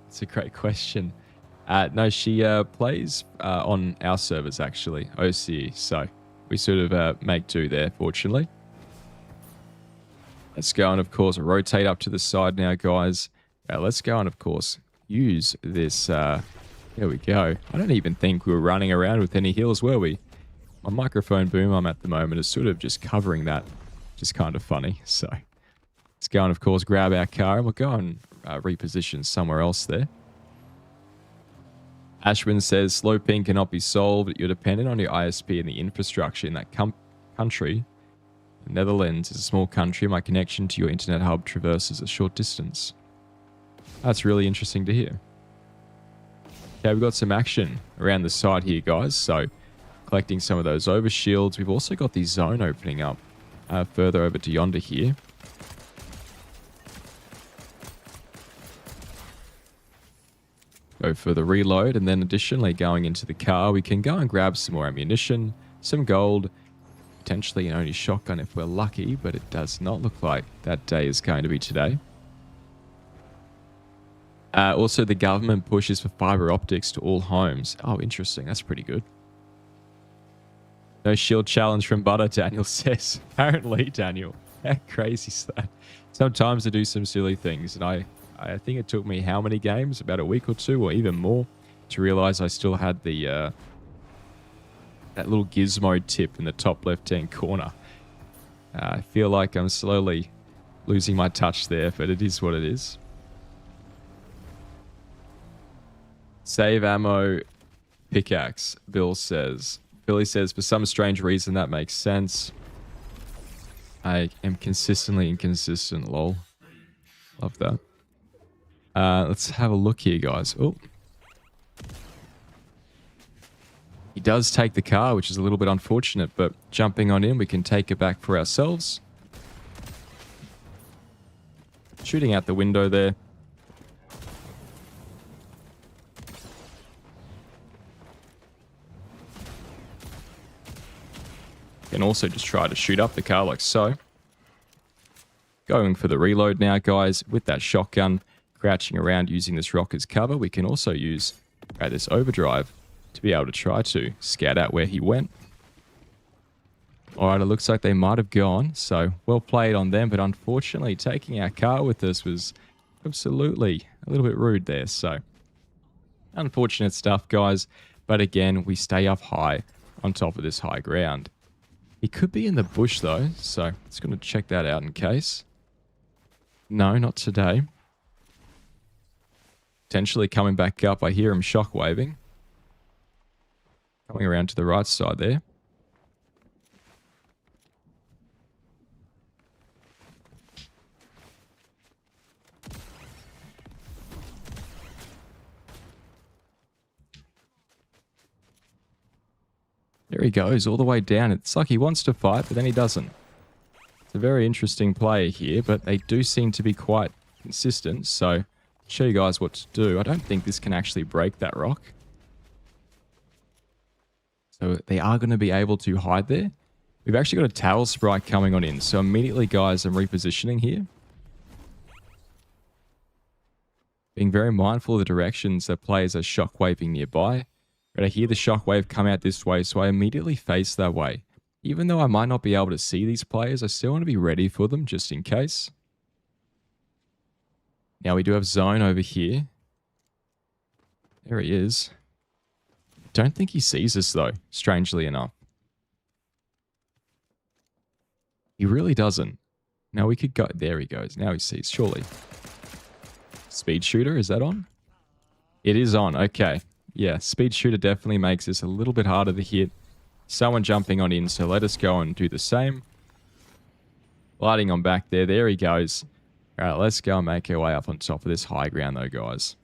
It's a great question. No, she plays on our servers, actually, OCE. So we sort of make do there, fortunately. Let's go and, of course, rotate up to the side now, guys. Let's go and, of course, use this. There we go. I don't even think we were running around with any heals, were we? My microphone boom I'm at the moment is sort of just covering that. Just kind of funny. So let's go and, of course, grab our car and we'll go and reposition somewhere else there. Ashwin says, slow ping cannot be solved. You're dependent on your ISP and the infrastructure in that country. The Netherlands is a small country. My connection to your internet hub traverses a short distance. That's really interesting to hear. Okay, we've got some action around the side here, guys. So collecting some of those overshields. We've also got the zone opening up further over to yonder here. Go for the reload, and then additionally going into the car, we can go and grab some more ammunition, some gold, potentially an only shotgun if we're lucky, but it does not look like that day is going to be today. Also, the government pushes for fiber optics to all homes. Oh, interesting. That's pretty good. No shield challenge from Butter, Daniel says. Apparently, Daniel. How crazy is that? Sometimes I do some silly things, and I think it took me how many games? About a week or two, or even more, to realize I still had the that little gizmo tip in the top left-hand corner. I feel like I'm slowly losing my touch there, but it is what it is. Save ammo, pickaxe, Billy says, for some strange reason, that makes sense. I am consistently inconsistent, lol. Love that. Let's have a look here, guys. Oh. He does take the car, which is a little bit unfortunate, but jumping on in, we can take it back for ourselves. Shooting out the window there. Can also just try to shoot up the car like so. Going for the reload now, guys, with that shotgun. Crouching around using this rock as cover. We can also use this overdrive to be able to try to scout out where he went. Alright, it looks like they might have gone, so well played on them, but unfortunately taking our car with us was absolutely a little bit rude there, so unfortunate stuff, guys, but again, we stay up high on top of this high ground. He could be in the bush though, so it's going to check that out in case. No, not today. Potentially coming back up. I hear him shockwaving. Coming around to the right side there. There he goes, all the way down. It's like he wants to fight, but then he doesn't. It's a very interesting player here, but they do seem to be quite consistent, so show you guys what to do. I don't think this can actually break that rock. So they are going to be able to hide there. We've actually got a towel sprite coming on in. So immediately, guys, I'm repositioning here. Being very mindful of the directions that players are shockwaving nearby. But I hear the shockwave come out this way, so I immediately face that way. Even though I might not be able to see these players, I still want to be ready for them just in case. Now we do have Zone over here. There he is. Don't think he sees us though, strangely enough. He really doesn't. Now we could go... There he goes. Now he sees, surely. Speed shooter, is that on? It is on, okay. Yeah, speed shooter definitely makes this a little bit harder to hit. Someone jumping on in, so let us go and do the same. Lighting on back there. There he goes. Alright, let's go and make our way up on top of this high ground though, guys.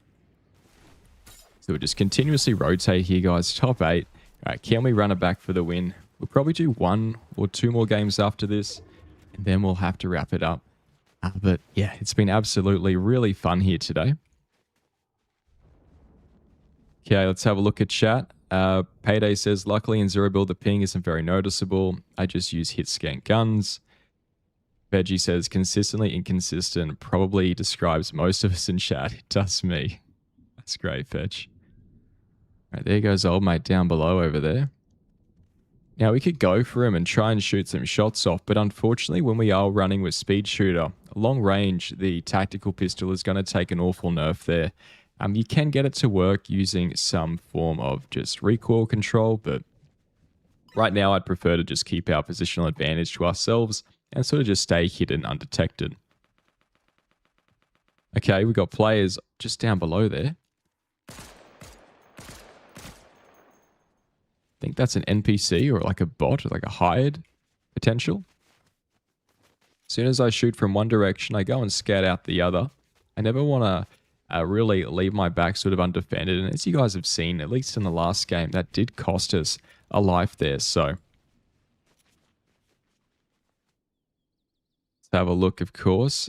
So we'll just continuously rotate here, guys. Top 8. Alright, can we run it back for the win? We'll probably do 1 or 2 more games after this, and then we'll have to wrap it up. But yeah, it's been absolutely really fun here today. Okay, let's have a look at chat. Payday says, luckily in Zero Build the ping isn't very noticeable. I just use hit scan guns. Veggie says, consistently inconsistent. Probably describes most of us in chat. It does me. That's great, Fetch. All right, there goes old mate down below over there. Now, we could go for him and try and shoot some shots off, but unfortunately, when we are running with speed shooter, long range, the tactical pistol is going to take an awful nerf there. You can get it to work using some form of just recoil control, but right now I'd prefer to just keep our positional advantage to ourselves and sort of just stay hidden undetected. Okay, we got players just down below there. I think that's an NPC or like a bot or like a hired potential. As soon as I shoot from one direction, I go and scout out the other. I never want to really leave my back sort of undefended. And as you guys have seen, at least in the last game, that did cost us a life there. So let's have a look, of course.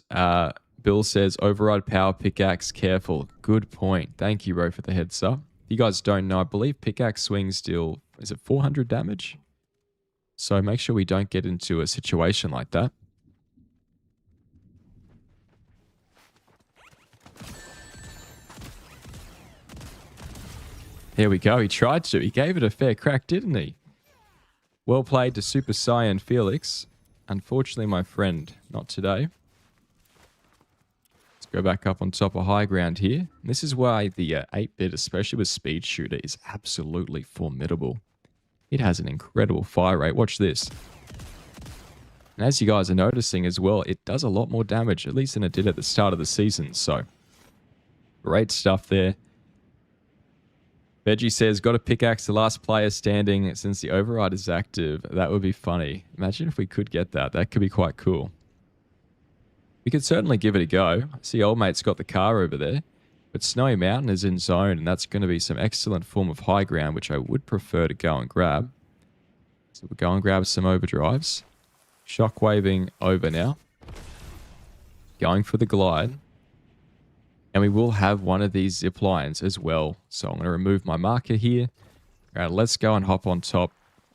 Bill says, override power pickaxe, careful. Good point. Thank you, bro, for the heads up. If you guys don't know, I believe pickaxe swings deal, is it 400 damage? So make sure we don't get into a situation like that. There we go. He tried to. He gave it a fair crack, didn't he? Well played to Super Saiyan Felix. Unfortunately, my friend, not today. Let's go back up on top of high ground here. This is why the 8-bit, especially with Speed Shooter, is absolutely formidable. It has an incredible fire rate. Watch this. And as you guys are noticing as well, it does a lot more damage, at least than it did at the start of the season. So, great stuff there. Veggie says, got to pickaxe the last player standing since the override is active. That would be funny. Imagine if we could get that. That could be quite cool. We could certainly give it a go. I see old mate's got the car over there. But Snowy Mountain is in zone, and that's going to be some excellent form of high ground, which I would prefer to go and grab. So we'll go and grab some overdrives. Shockwaving over now. Going for the glide. And we will have one of these zip lines as well. So I'm going to remove my marker here. All right, let's go and hop on top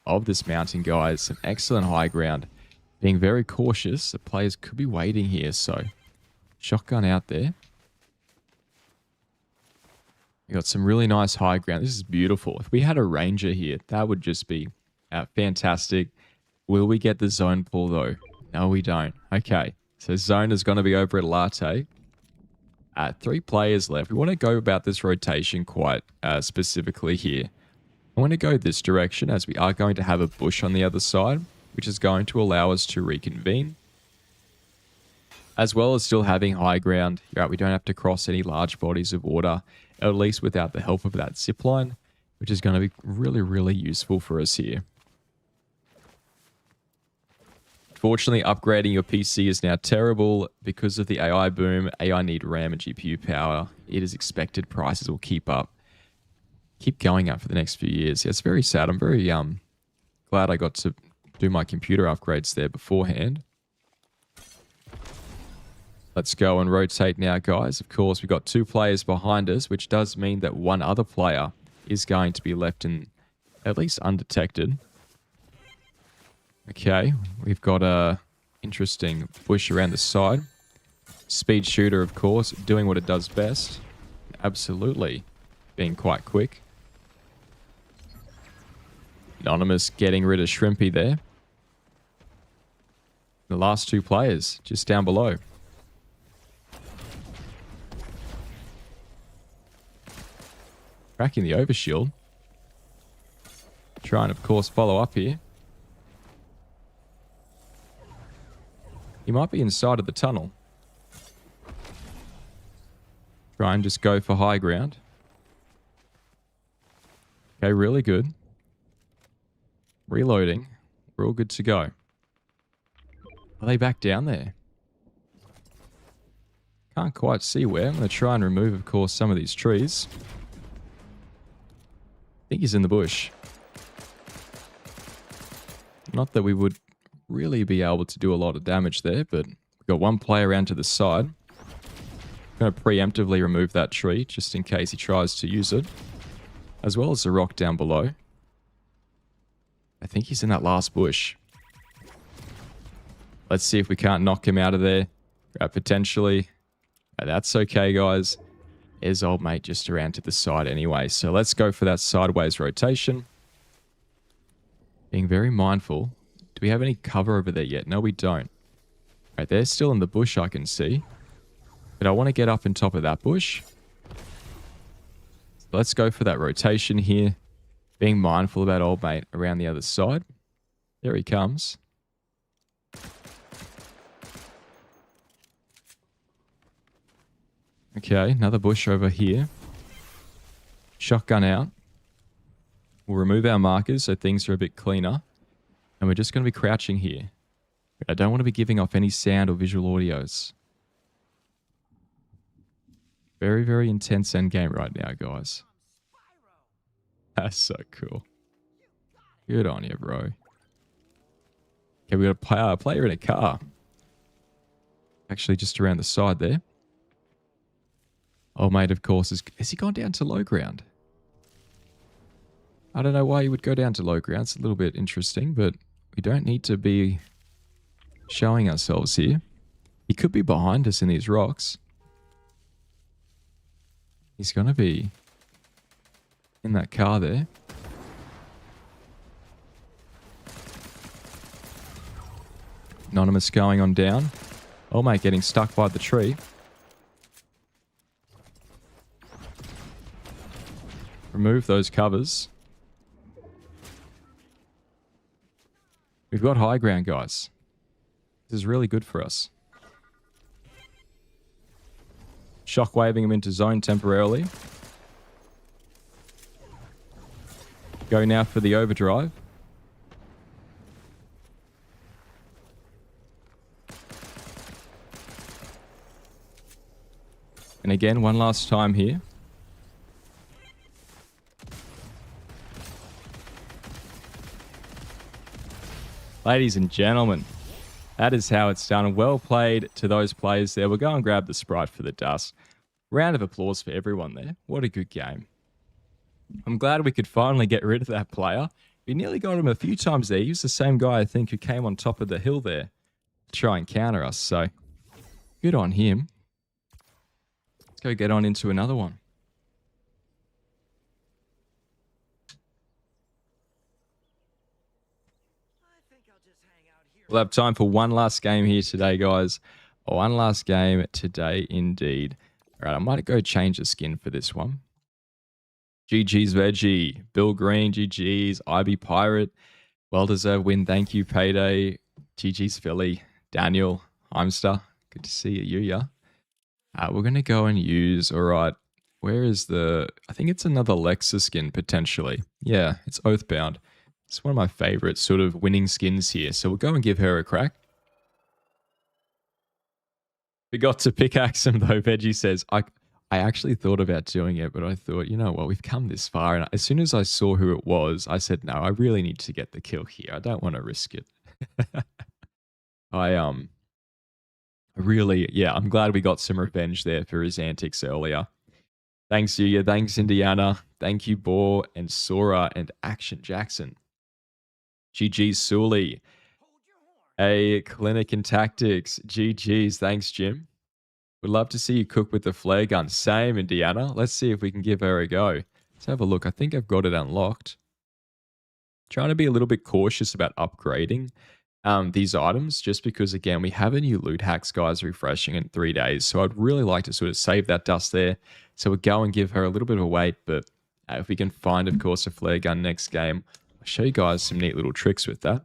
of this mountain, guys. Some excellent high ground. Being very cautious. The players could be waiting here. So shotgun out there. We got some really nice high ground. This is beautiful. If we had a ranger here, that would just be fantastic. Will we get the zone pull though? No, we don't. Okay. So zone is going to be over at Latte. 3 players left. We want to go about this rotation quite specifically here. I want to go this direction as we are going to have a bush on the other side, which is going to allow us to reconvene. As well as still having high ground. Right, we don't have to cross any large bodies of water, at least without the help of that zip line, which is going to be really, really useful for us here. Fortunately, upgrading your PC is now terrible because of the AI boom. AI need RAM and GPU power. It is expected prices will keep going up for the next few years. Yeah, it's very sad. I'm very glad I got to do my computer upgrades there beforehand. Let's go and rotate now, guys. Of course, we've got 2 players behind us, which does mean that one other player is going to be left in at least undetected. Okay, we've got a interesting bush around the side. Speed Shooter, of course, doing what it does best. Absolutely being quite quick. Anonymous getting rid of Shrimpy there. The last 2 players just down below. Cracking the overshield. Trying, of course, follow up here. He might be inside of the tunnel. Try and just go for high ground. Okay, really good. Reloading. We're all good to go. Are they back down there? Can't quite see where. I'm going to try and remove, of course, some of these trees. I think he's in the bush. Not that we would really be able to do a lot of damage there, but we've got one player around to the side. I'm going to preemptively remove that tree just in case he tries to use it, as well as the rock down below. I think he's in that last bush. Let's see if we can't knock him out of there. Potentially. That's okay, guys. There's old mate just around to the side anyway. So let's go for that sideways rotation. Being very mindful. Do we have any cover over there yet? No, we don't. Right, they're still in the bush, I can see. But I want to get up on top of that bush. So let's go for that rotation here. Being mindful about old mate around the other side. There he comes. Okay, another bush over here. Shotgun out. We'll remove our markers so things are a bit cleaner. And we're just going to be crouching here. I don't want to be giving off any sound or visual audios. Very, very intense endgame right now, guys. That's so cool. Good on you, bro. Okay, we got a player in a car. Actually, just around the side there. Oh, mate, of course. Has he gone down to low ground? I don't know why he would go down to low ground. It's a little bit interesting, but we don't need to be showing ourselves here. He could be behind us in these rocks. He's going to be in that car there. Anonymous going on down. Oh, mate, getting stuck by the tree. Remove those covers. We've got high ground, guys. This is really good for us. Shockwaving him into zone temporarily. Go now for the overdrive. And again, one last time here. Ladies and gentlemen, that is how it's done. Well played to those players there. We'll go and grab the Sprite for the dust. Round of applause for everyone there. What a good game. I'm glad we could finally get rid of that player. We nearly got him a few times there. He was the same guy, I think, who came on top of the hill there to try and counter us. So, good on him. Let's go get on into another one. We'll have time for one last game here today, guys. One last game today, indeed. All right, I might go change the skin for this one. GG's Veggie, Bill Green, GG's, IB Pirate. Well-deserved win. Thank you, Payday. GG's Philly, Daniel, Heimster. Good to see you, yeah. We're going to go and use, all right, where is the, I think it's another Lexa skin, potentially. Yeah, it's Oathbound. It's one of my favorite sort of winning skins here. So we'll go and give her a crack. Forgot to pickaxe him though, Veggie says. I actually thought about doing it, but I thought, you know what, we've come this far. And as soon as I saw who it was, I said, no, I really need to get the kill here. I don't want to risk it. I'm glad we got some revenge there for his antics earlier. Thanks, Yuya. Thanks, Indiana. Thank you, Boar and Sora and Action Jackson. GG's Sully. A Clinic and Tactics. GG's. Thanks, Jim. Would love to see you cook with the flare gun. Same, Indiana. Let's see if we can give her a go. Let's have a look. I think I've got it unlocked. Trying to be a little bit cautious about upgrading these items, just because, again, we have a new loot hacks, guys, refreshing in 3 days. So I'd really like to sort of save that dust there. So we'll go and give her a little bit of a wait. But if we can find, of course, a flare gun next game, I'll show you guys some neat little tricks with that.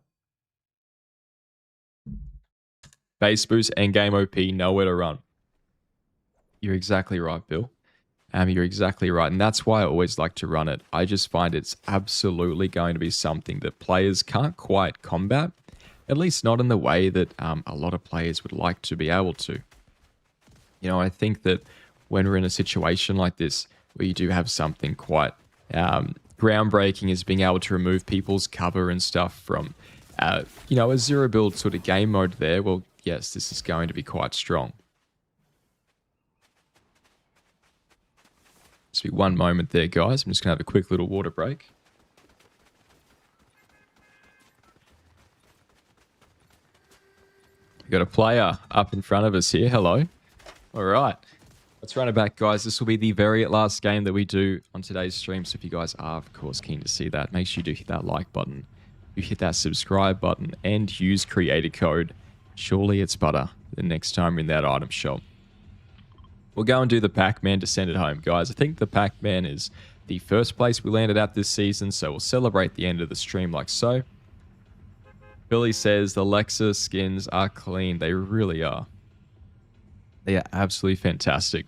Base boost, endgame OP, nowhere to run. You're exactly right, Bill. You're exactly right. And that's why I always like to run it. I just find it's absolutely going to be something that players can't quite combat, at least not in the way that a lot of players would like to be able to. You know, I think that when we're in a situation like this, where you do have something quite groundbreaking as being able to remove people's cover and stuff from, you know, a zero build sort of game mode there, well, yes, this is going to be quite strong. Just be one moment there, guys. I'm just going to have a quick little water break. We've got a player up in front of us here. Hello. All right. Let's run it back, guys. This will be the very last game that we do on today's stream. So if you guys are, of course, keen to see that, make sure you do hit that like button. You hit that subscribe button and use creator code. Surely it's butter the next time we're in that item shop. We'll go and do the Pac-Man to send it home, guys. I think the Pac-Man is the first place we landed at this season, so we'll celebrate the end of the stream like so. Billy says the Lexa skins are clean. They really are. They are absolutely fantastic.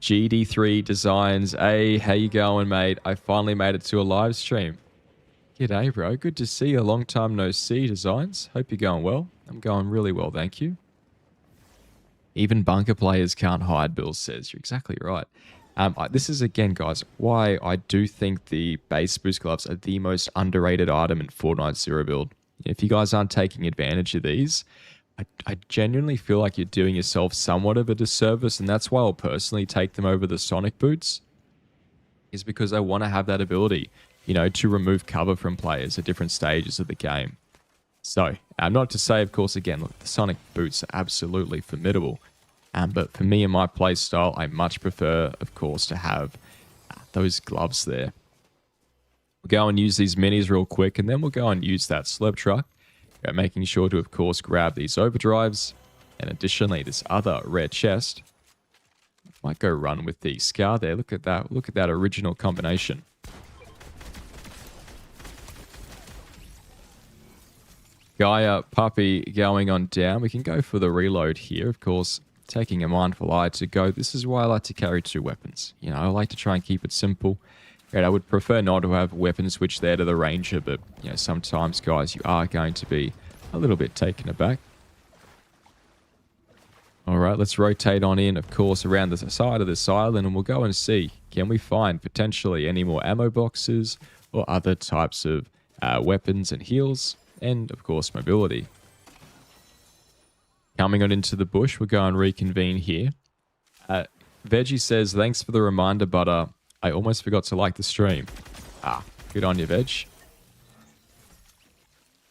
GD3 Designs. Hey, how you going, mate? I finally made it to a live stream. G'day, bro. Good to see you. Long time no see, Designs. Hope you're going well. I'm going really well, thank you. Even bunker players can't hide, Bill says. You're exactly right. This is, again, guys, why I do think the base boost gloves are the most underrated item in Fortnite Zero build. If you guys aren't taking advantage of these, I genuinely feel like you're doing yourself somewhat of a disservice, and that's why I'll personally take them over the Sonic boots, is because I want to have that ability, to remove cover from players at different stages of the game. So, not to say, of course, again, look, the Sonic boots are absolutely formidable. But for me and my play style, I much prefer, of course, to have those gloves there. We'll go and use these minis real quick, and then we'll go and use that slurp truck. Making sure to, of course, grab these overdrives. And additionally, this other rare chest. Might go run with the Scar there. Look at that. Look at that original combination. Gaia Puppy going on down. We can go for the reload here, of course, taking a mindful eye to go. This is why I like to carry 2 weapons. I like to try and keep it simple. I would prefer not to have weapon switch there to the Ranger, but, sometimes, guys, you are going to be a little bit taken aback. All right, let's rotate on in, of course, around the side of this island, and we'll go and see, can we find potentially any more ammo boxes or other types of weapons and heals? And, of course, mobility. Coming on into the bush, we'll go and reconvene here. Veggie says, thanks for the reminder, but I almost forgot to like the stream. Good on you, Veg.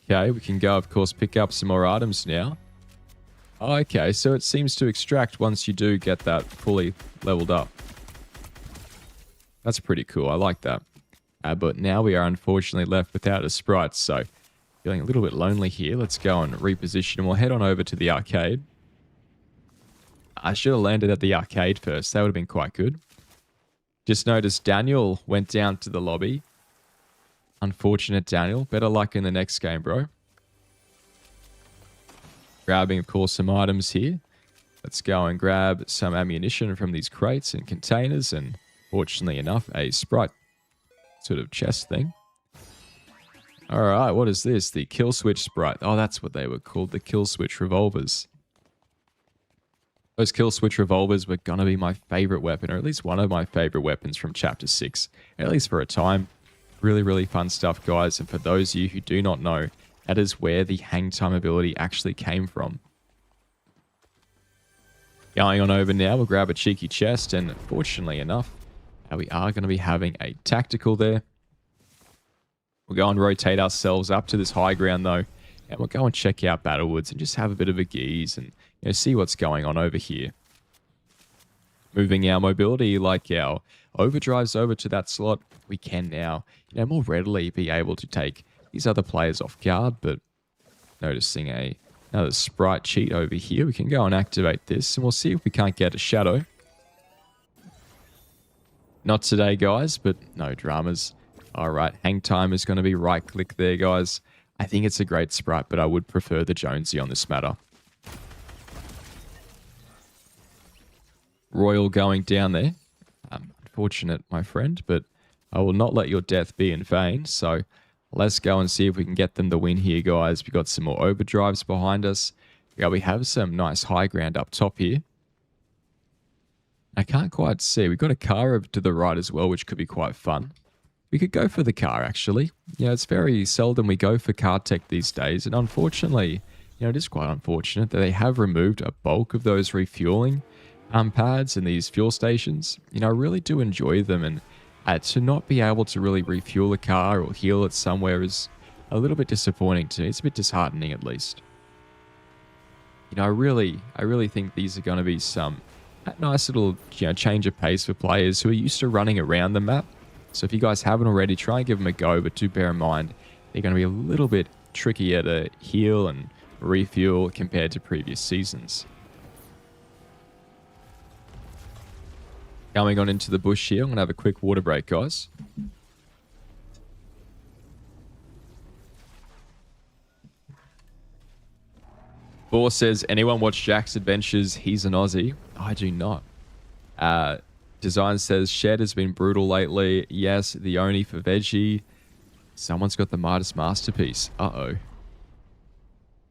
Okay, we can go, of course, pick up some more items now. Okay, so it seems to extract once you do get that fully leveled up. That's pretty cool. I like that. But now we are unfortunately left without a sprite, so... feeling a little bit lonely here. Let's go and reposition and we'll head on over to the arcade. I should have landed at the arcade first. That would have been quite good. Just noticed Daniel went down to the lobby. Unfortunate, Daniel. Better luck in the next game, bro. Grabbing, of course, some items here. Let's go and grab some ammunition from these crates and containers. And fortunately enough, a sprite sort of chest thing. All right, what is this? The kill switch sprite. Oh, that's what they were called, the kill switch revolvers. Those kill switch revolvers were going to be my favorite weapon, or at least one of my favorite weapons from Chapter 6, at least for a time. Really, really fun stuff, guys. And for those of you who do not know, that is where the hang time ability actually came from. Going on over now, we'll grab a cheeky chest, and fortunately enough, we are going to be having a tactical there. We'll go and rotate ourselves up to this high ground, though, and we'll go and check out Battlewoods and just have a bit of a geeze and see what's going on over here. Moving our mobility, like our overdrives over to that slot, we can now, more readily be able to take these other players off guard, but noticing another sprite cheat over here, we can go and activate this, and we'll see if we can't get a shadow. Not today, guys, but no dramas. All right, hang time is going to be right click there, guys. I think it's a great sprite, but I would prefer the Jonesy on this matter. Royal going down there. Unfortunate, my friend, but I will not let your death be in vain. So let's go and see if we can get them the win here, guys. We've got some more overdrives behind us. Yeah, we have some nice high ground up top here. I can't quite see. We've got a car over to the right as well, which could be quite fun. We could go for the car, actually. It's very seldom we go for car tech these days. And unfortunately, it is quite unfortunate that they have removed a bulk of those refueling pads and these fuel stations. I really do enjoy them. And to not be able to really refuel a car or heal it somewhere is a little bit disappointing to me. It's a bit disheartening, at least. I really think these are going to be some nice little change of pace for players who are used to running around the map. So if you guys haven't already, try and give them a go, but do bear in mind, they're going to be a little bit trickier to heal and refuel compared to previous seasons. Coming on into the bush here, I'm going to have a quick water break, guys. Boar says, anyone watch Jack's Adventures? He's an Aussie. I do not. Design says, Shed has been brutal lately. Yes, the Oni for Veggie. Someone's got the Midas Masterpiece. Uh-oh.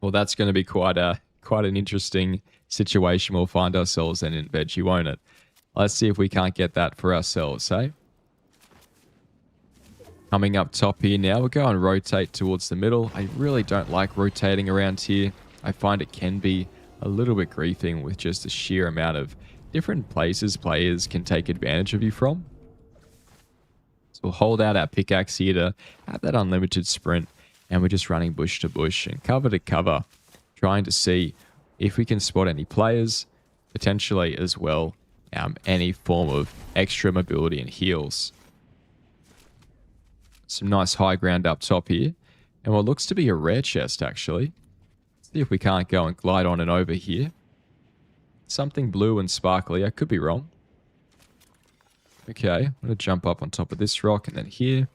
Well, that's going to be quite Quite an interesting situation we'll find ourselves in Veggie, won't it? Let's see if we can't get that for ourselves, eh? Coming up top here now, we'll go and rotate towards the middle. I really don't like rotating around here. I find it can be a little bit griefing with just the sheer amount of different places players can take advantage of you from. So we'll hold out our pickaxe here to have that unlimited sprint, and we're just running bush to bush and cover to cover, trying to see if we can spot any players, potentially as well, any form of extra mobility and heals. Some nice high ground up top here, and what looks to be a rare chest actually. Let's see if we can't go and glide on and over here. Something blue and sparkly, I could be wrong. Okay, I'm going to jump up on top of this rock and then here.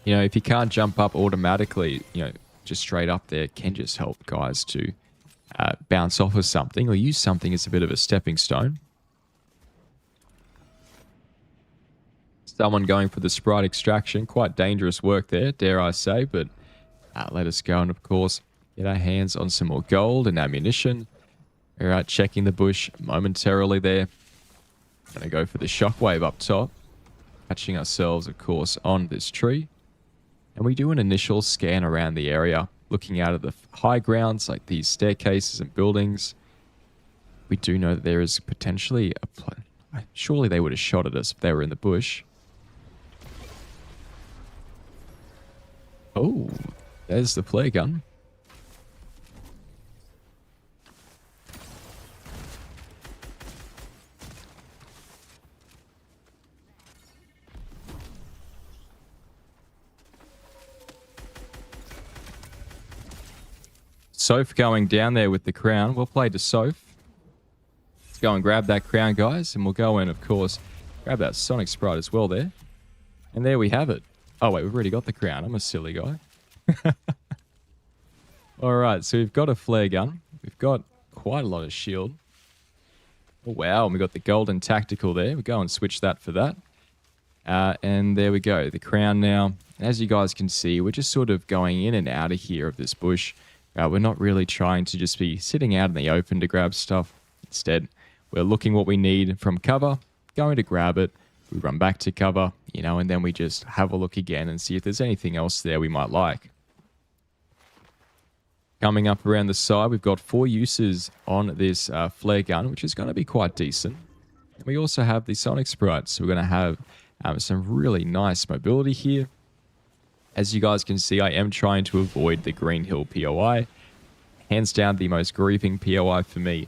You know, if you can't jump up automatically, you know, just straight up there, it can just help guys to bounce off of something or use something as a bit of a stepping stone. Someone going for the sprite extraction. Quite dangerous work there, dare I say, but let us go and, of course, get our hands on some more gold and ammunition. All right, checking the bush momentarily there. Going to go for the shockwave up top. Catching ourselves, of course, on this tree. And we do an initial scan around the area, looking out at the high grounds like these staircases and buildings. We do know that there is potentially a plan. Surely they would have shot at us if they were in the bush. Oh, there's the flare gun. Soph going down there with the crown. We'll play to Soph. Let's go and grab that crown, guys. And we'll go in, of course, grab that Sonic Sprite as well there. And there we have it. Oh, wait, we've already got the crown. I'm a silly guy. All right, so we've got a flare gun. We've got quite a lot of shield. Oh, wow, and we've got the golden tactical there. We'll go and switch that for that. And there we go, the crown now. As you guys can see, we're just sort of going in and out of here of this bush. We're not really trying to just be sitting out in the open to grab stuff. Instead, we're looking what we need from cover, going to grab it. We run back to cover, you know, and then we just have a look again and see if there's anything else there we might like. Coming up around the side, we've got 4 uses on this flare gun, which is going to be quite decent. And we also have the Sonic Sprite, so we're going to have some really nice mobility here. As you guys can see, I am trying to avoid the Green Hill POI. Hands down, the most grieving POI for me.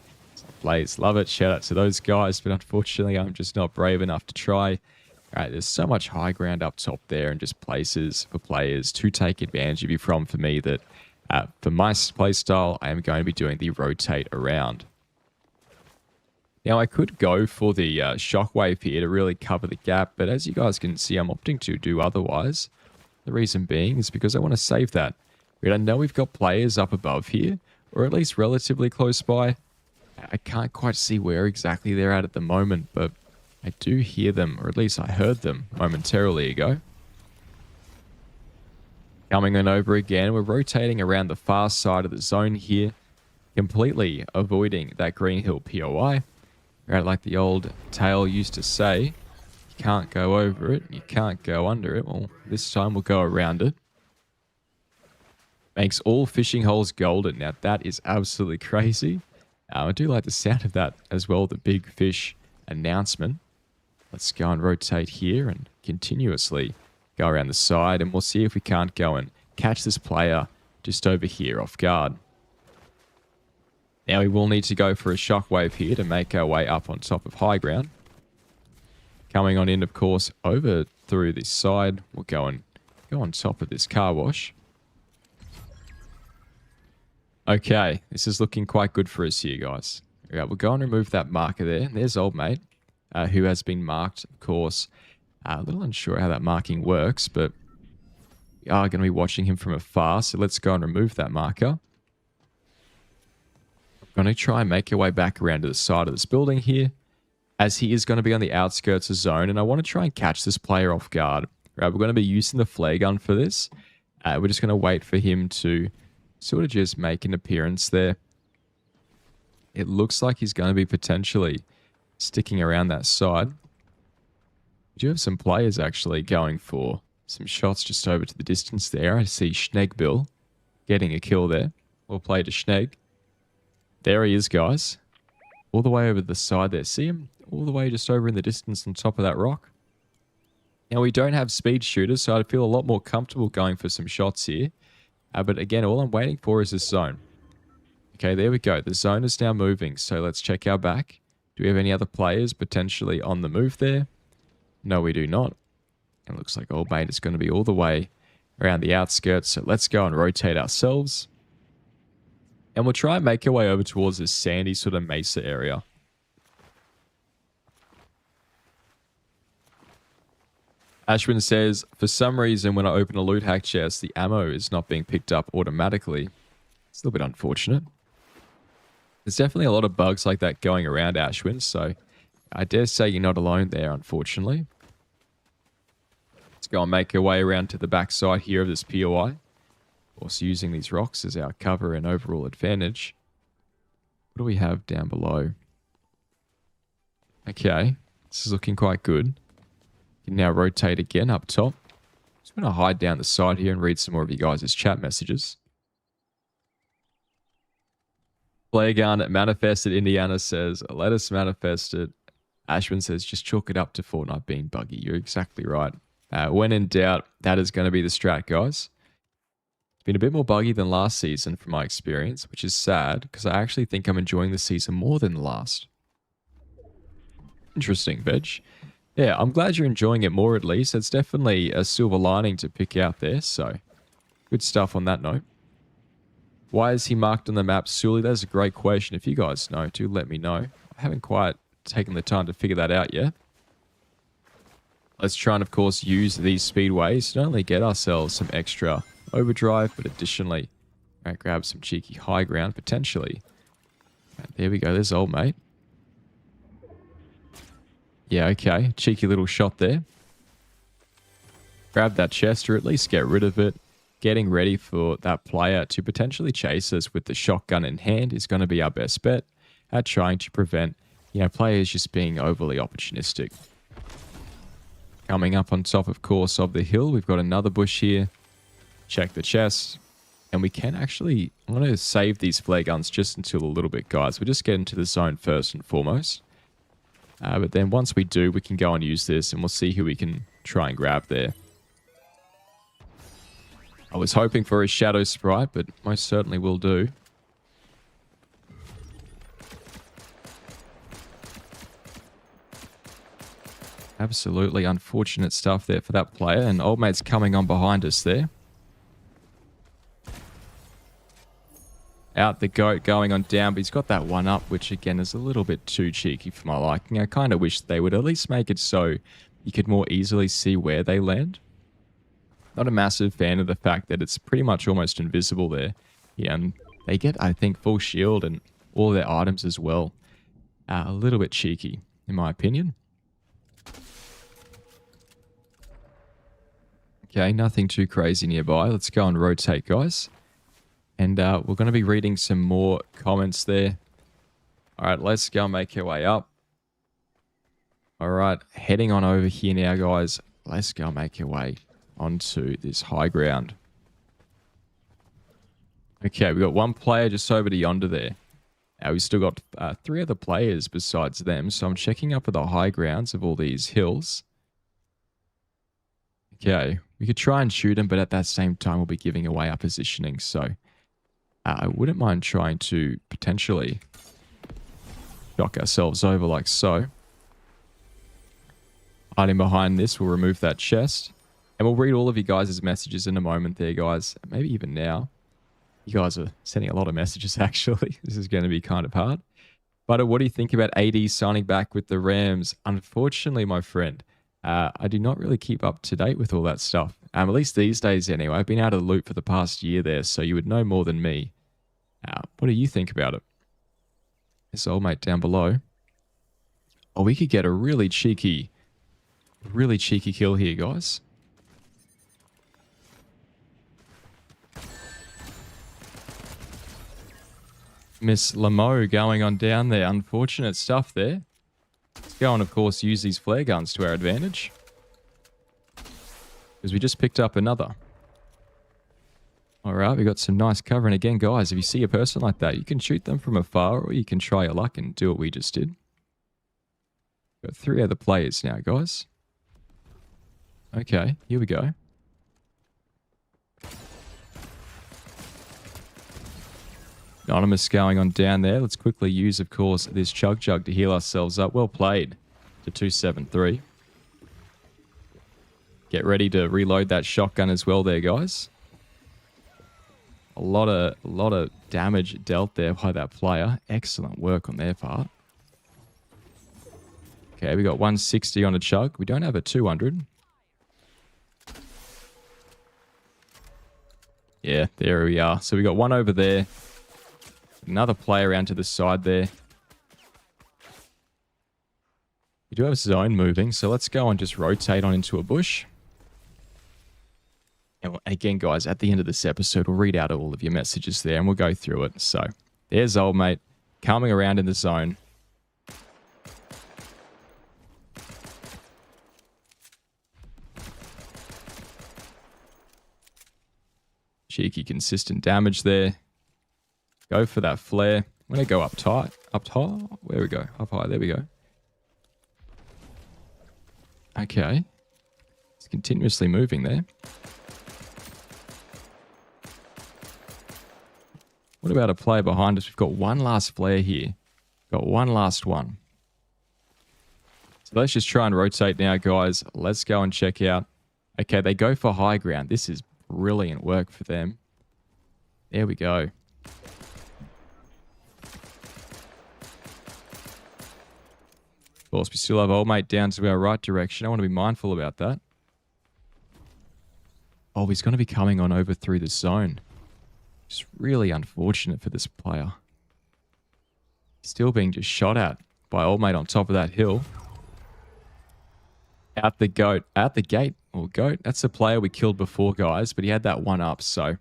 Players love it. Shout out to those guys, but unfortunately, I'm just not brave enough to try. All right, there's so much high ground up top there and just places for players to take advantage of you from for me that for my playstyle, I am going to be doing the rotate around. Now, I could go for the shockwave here to really cover the gap, but as you guys can see, I'm opting to do otherwise. The reason being is because I want to save that. We don't know we've got players up above here, or at least relatively close by. I can't quite see where exactly they're at the moment, but I do hear them, or at least I heard them momentarily ago. Coming on over again, we're rotating around the far side of the zone here, completely avoiding that Green Hill POI. Right, like the old tale used to say, you can't go over it, you can't go under it. Well, this time we'll go around it. Makes all fishing holes golden. Now, that is absolutely crazy. I do like the sound of that as well, the big fish announcement. Let's go and rotate here and continuously go around the side, and we'll see if we can't go and catch this player just over here off guard. Now we will need to go for a shockwave here to make our way up on top of high ground. Coming on in, of course, over through this side, we'll go on top of this car wash. Okay, this is looking quite good for us here, guys. Yeah, we'll go and remove that marker there. There's old mate, who has been marked, of course. A little unsure how that marking works, but we are going to be watching him from afar, so let's go and remove that marker. I'm going to try and make our way back around to the side of this building here, as he is going to be on the outskirts of zone, and I want to try and catch this player off guard. Right, we're going to be using the flare gun for this. We're just going to wait for him to sort of just make an appearance there. It looks like he's going to be potentially sticking around that side. We do have some players actually going for some shots just over to the distance there. I see Schneegbill getting a kill there. Well played to Schneeg. There he is, guys. All the way over the side there. See him? All the way just over in the distance on top of that rock. Now, we don't have speed shooters, so I feel a lot more comfortable going for some shots here. But again, all I'm waiting for is this zone. Okay, there we go. The zone is now moving, so let's check our back. Do we have any other players potentially on the move there? No, we do not. It looks like old mate is going to be all the way around the outskirts, so let's go and rotate ourselves. And we'll try and make our way over towards this sandy sort of mesa area. Ashwin says, for some reason when I open a loot hack chest, the ammo is not being picked up automatically. It's a little bit unfortunate. There's definitely a lot of bugs like that going around, Ashwin, so I dare say you're not alone there, unfortunately. Let's go and make our way around to the back side here of this POI. Also using these rocks as our cover and overall advantage. What do we have down below? Okay, this is looking quite good. You can now rotate again up top. Just going to hide down the side here and read some more of you guys' chat messages. Player Gun Manifested Indiana says, let us manifest it. Ashwin says, just chalk it up to Fortnite being buggy. You're exactly right. When in doubt, that is going to be the strat, guys. It's been a bit more buggy than last season from my experience, which is sad because I actually think I'm enjoying the season more than the last. Interesting, Veg. Yeah, I'm glad you're enjoying it more at least. It's definitely a silver lining to pick out there, so good stuff on that note. Why is he marked on the map Sully? That's a great question. If you guys know, do let me know. I haven't quite taken the time to figure that out yet. Let's try and, of course, use these speedways to not only get ourselves some extra overdrive, but additionally grab some cheeky high ground, potentially. And there we go. There's old mate. Yeah, okay. Cheeky little shot there. Grab that chest, or at least get rid of it. Getting ready for that player to potentially chase us with the shotgun in hand is going to be our best bet at trying to prevent, players just being overly opportunistic. Coming up on top, of course, of the hill, we've got another bush here. Check the chest. And we can actually, I'm going to save these flare guns just until a little bit, guys. We'll just get into the zone first and foremost. But then once we do, we can go and use this and we'll see who we can try and grab there. I was hoping for a shadow sprite, but most certainly will do. Absolutely unfortunate stuff there for that player, and old mate's coming on behind us there. Out the goat going on down, but he's got that one up, which again is a little bit too cheeky for my liking. I kind of wish they would at least make it so you could more easily see where they land. Not a massive fan of the fact that it's pretty much almost invisible there. Yeah, and they get, I think, full shield and all their items as well. A little bit cheeky, in my opinion. Okay, nothing too crazy nearby. Let's go and rotate, guys. And we're going to be reading some more comments there. All right, let's go and make our way up. All right, heading on over here now, guys. Let's go and make our way onto this high ground. Okay, we've got one player just over to yonder there. Now we've still got 3 other players besides them, so I'm checking up at the high grounds of all these hills. Okay, we could try and shoot him, but at that same time we'll be giving away our positioning, so I wouldn't mind trying to potentially knock ourselves over like so. Hiding behind this, we'll remove that chest. And we'll read all of you guys' messages in a moment there, guys. Maybe even now. You guys are sending a lot of messages, actually. This is going to be kind of hard. But what do you think about AD signing back with the Rams? Unfortunately, my friend, I do not really keep up to date with all that stuff. At least these days, anyway. I've been out of the loop for the past year there, so you would know more than me. What do you think about it? This old mate down below. Oh, we could get a really cheeky kill here, guys. Miss Lamo going on down there. Unfortunate stuff there. Let's go and, of course, use these flare guns to our advantage. Because we just picked up another. All right, we got some nice cover. And again, guys, if you see a person like that, you can shoot them from afar or you can try your luck and do what we just did. Got 3 other players now, guys. Okay, here we go. Anonymous going on down there. Let's quickly use, of course, this Chug Jug to heal ourselves up. Well played to 273. Get ready to reload that shotgun as well there, guys. A lot of damage dealt there by that player. Excellent work on their part. Okay, we got 160 on a Chug. We don't have a 200. Yeah, there we are. So we got one over there. Another player around to the side there. We do have zone moving, so let's go and just rotate on into a bush. And again, guys, at the end of this episode, we'll read out all of your messages there and we'll go through it. So there's old mate coming around in the zone. Cheeky, consistent damage there. Go for that flare. I'm going to go up tight. Up tall? Where we go? Up high. There we go. Okay. It's continuously moving there. What about a player behind us? We've got one last flare here. Got one last one. So let's just try and rotate now, guys. Let's go and check out. Okay, they go for high ground. This is brilliant work for them. There we go. Of course, we still have old mate down to our right direction. I want to be mindful about that. Oh, he's going to be coming on over through the zone. It's really unfortunate for this player. Still being just shot at by old mate on top of that hill. Out the goat. Out the gate. Or goat. That's the player we killed before, guys. But he had that one up. So,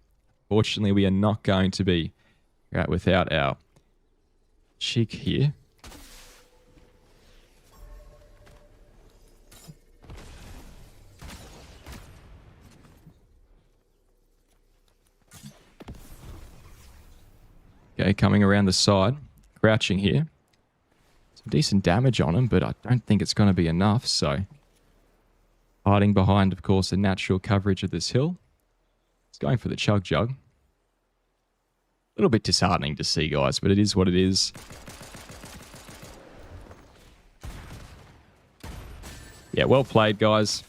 fortunately, we are not going to be without our cheek here. Okay, coming around the side. Crouching here. Some decent damage on him, but I don't think it's going to be enough, so... Hiding behind, of course, the natural coverage of this hill. It's going for the Chug Jug. A little bit disheartening to see, guys, but it is what it is. Yeah, well played, guys.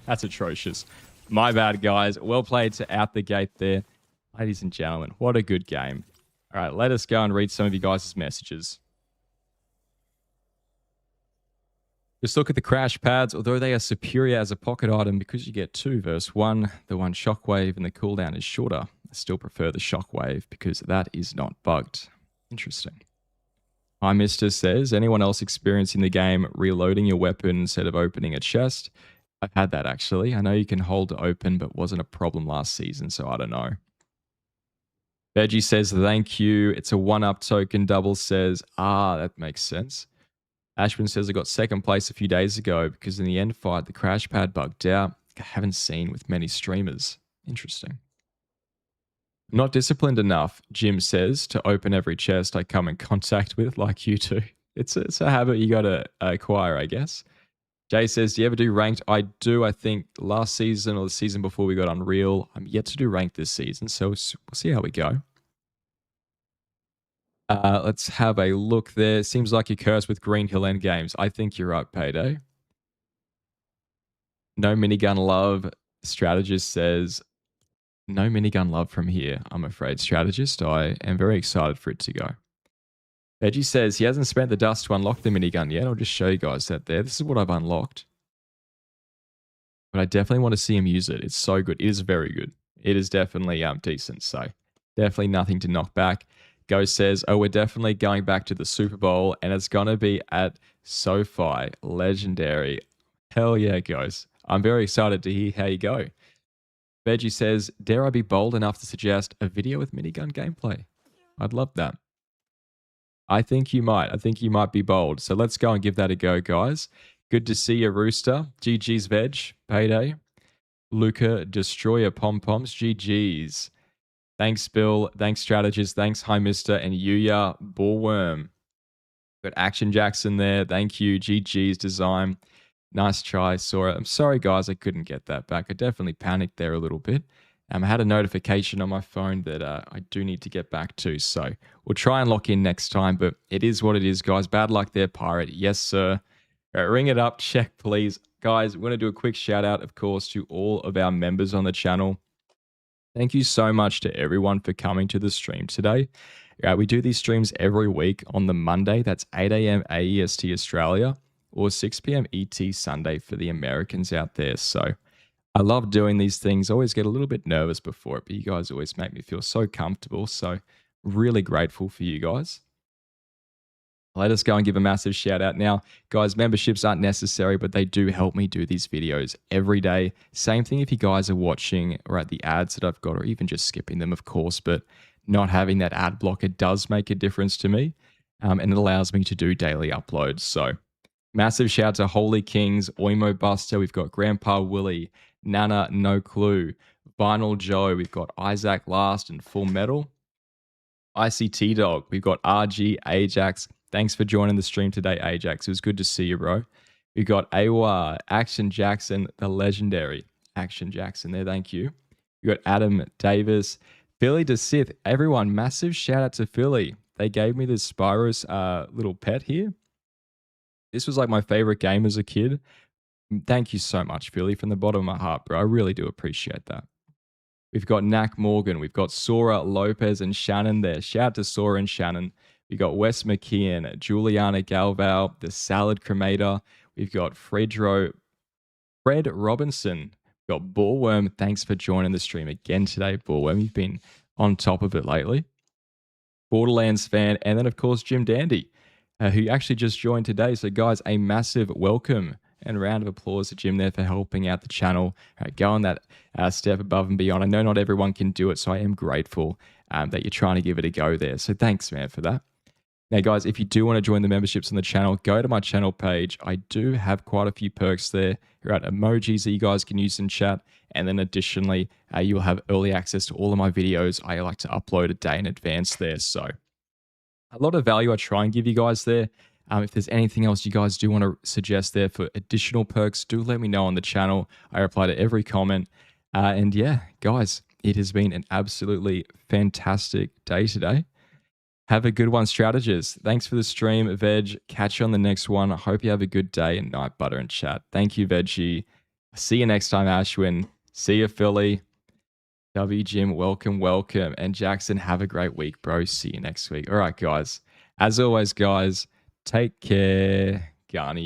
That's atrocious. My bad, guys. Well played to out the gate there. Ladies and gentlemen, what a good game. All right, let us go and read some of you guys' messages. Just look at the crash pads. Although they are superior as a pocket item because you get 2 versus 1, the one shockwave and the cooldown is shorter. I still prefer the shockwave because that is not bugged. Interesting. Hi, Mister says, anyone else experiencing the game reloading your weapon instead of opening a chest? I've had that, actually. I know you can hold to open, but wasn't a problem last season, so I don't know. Veggie says, thank you. It's a 1-up token. Double says, that makes sense. Ashwin says, I got 2nd place a few days ago because in the end fight, the crash pad bugged out. I haven't seen with many streamers. Interesting. Not disciplined enough, Jim says, to open every chest I come in contact with like you two. It's a habit you got to acquire, I guess. Jay says, do you ever do ranked? I do. I think last season or the season before we got Unreal. I'm yet to do ranked this season, so we'll see how we go. Let's have a look there. Seems like you're cursed with Green Hill Endgames. I think you're right, Payday. No minigun love. Strategist says, no minigun love from here, I'm afraid, Strategist. I am very excited for it to go. Veggie says he hasn't spent the dust to unlock the minigun yet. I'll just show you guys that there. This is what I've unlocked. But I definitely want to see him use it. It's so good. It is very good. It is definitely decent. So definitely nothing to knock back. Ghost says, oh, we're definitely going back to the Super Bowl and it's going to be at SoFi. Legendary. Hell yeah, Ghost. I'm very excited to hear how you go. Veggie says, dare I be bold enough to suggest a video with minigun gameplay? I'd love that. I think you might. I think you might be bold. So let's go and give that a go, guys. Good to see you, Rooster. GG's Veg. Payday. Luca, Destroyer Pom Poms. GG's. Thanks, Bill. Thanks, Strategist. Thanks, Hi Mister. And Yuya Bullworm. Got Action Jackson there. Thank you. GG's Design. Nice try, Sora. I'm sorry, guys. I couldn't get that back. I definitely panicked there a little bit. I had a notification on my phone that I do need to get back to. So we'll try and lock in next time. But it is what it is, guys. Bad luck there, Pirate. Yes, sir. All right, ring it up. Check, please. Guys, we're going to do a quick shout out, of course, to all of our members on the channel. Thank you so much to everyone for coming to the stream today. We do these streams every week on the Monday. That's 8 a.m. AEST Australia or 6 p.m. ET Sunday for the Americans out there. So I love doing these things. I always get a little bit nervous before it, but you guys always make me feel so comfortable. So really grateful for you guys. Let us go and give a massive shout out. Now, guys, memberships aren't necessary, but they do help me do these videos every day. Same thing if you guys are watching or at the ads that I've got, or even just skipping them, of course, but not having that ad blocker does make a difference to me, and it allows me to do daily uploads. So massive shout out to Holy Kings, Oimo Buster. We've got Grandpa Willie, Nana No Clue, Vinyl Joe. We've got Isaac Last and Full Metal. ICT Dog. We've got RG Ajax. Thanks for joining the stream today, Ajax. It was good to see you, bro. We've got Awa, Action Jackson, the legendary Action Jackson there. Thank you. We got Adam Davis, Philly to Sith. Everyone, massive shout out to Philly. They gave me this Spyro's little pet here. This was like my favorite game as a kid. Thank you so much, Philly, from the bottom of my heart, bro. I really do appreciate that. We've got Knack Morgan. We've got Sora Lopez and Shannon there. Shout out to Sora and Shannon. We've got Wes McKeon, Juliana Galval, the Salad Cremator. We've got Fred Robinson. We've got Bullworm. Thanks for joining the stream again today, Bullworm. You've been on top of it lately. Borderlands fan. And then, of course, Jim Dandy, who actually just joined today. So, guys, a massive welcome and a round of applause to Jim there for helping out the channel. Going that step above and beyond. I know not everyone can do it, so I am grateful that you're trying to give it a go there. So, thanks, man, for that. Now, guys, if you do want to join the memberships on the channel, go to my channel page. I do have quite a few perks there. You're at emojis that you guys can use in chat. And then additionally, you'll have early access to all of my videos. I like to upload a day in advance there. So a lot of value I try and give you guys there. If there's anything else you guys do want to suggest there for additional perks, do let me know on the channel. I reply to every comment. And yeah, guys, it has been an absolutely fantastic day today. Have a good one, strategists. Thanks for the stream, Veg. Catch you on the next one. I hope you have a good day and night, Butter and Chat. Thank you, Veggie. See you next time, Ashwin. See you, Philly. W Jim, welcome, welcome. And Jackson, have a great week, bro. See you next week. All right, guys. As always, guys, take care. Garni.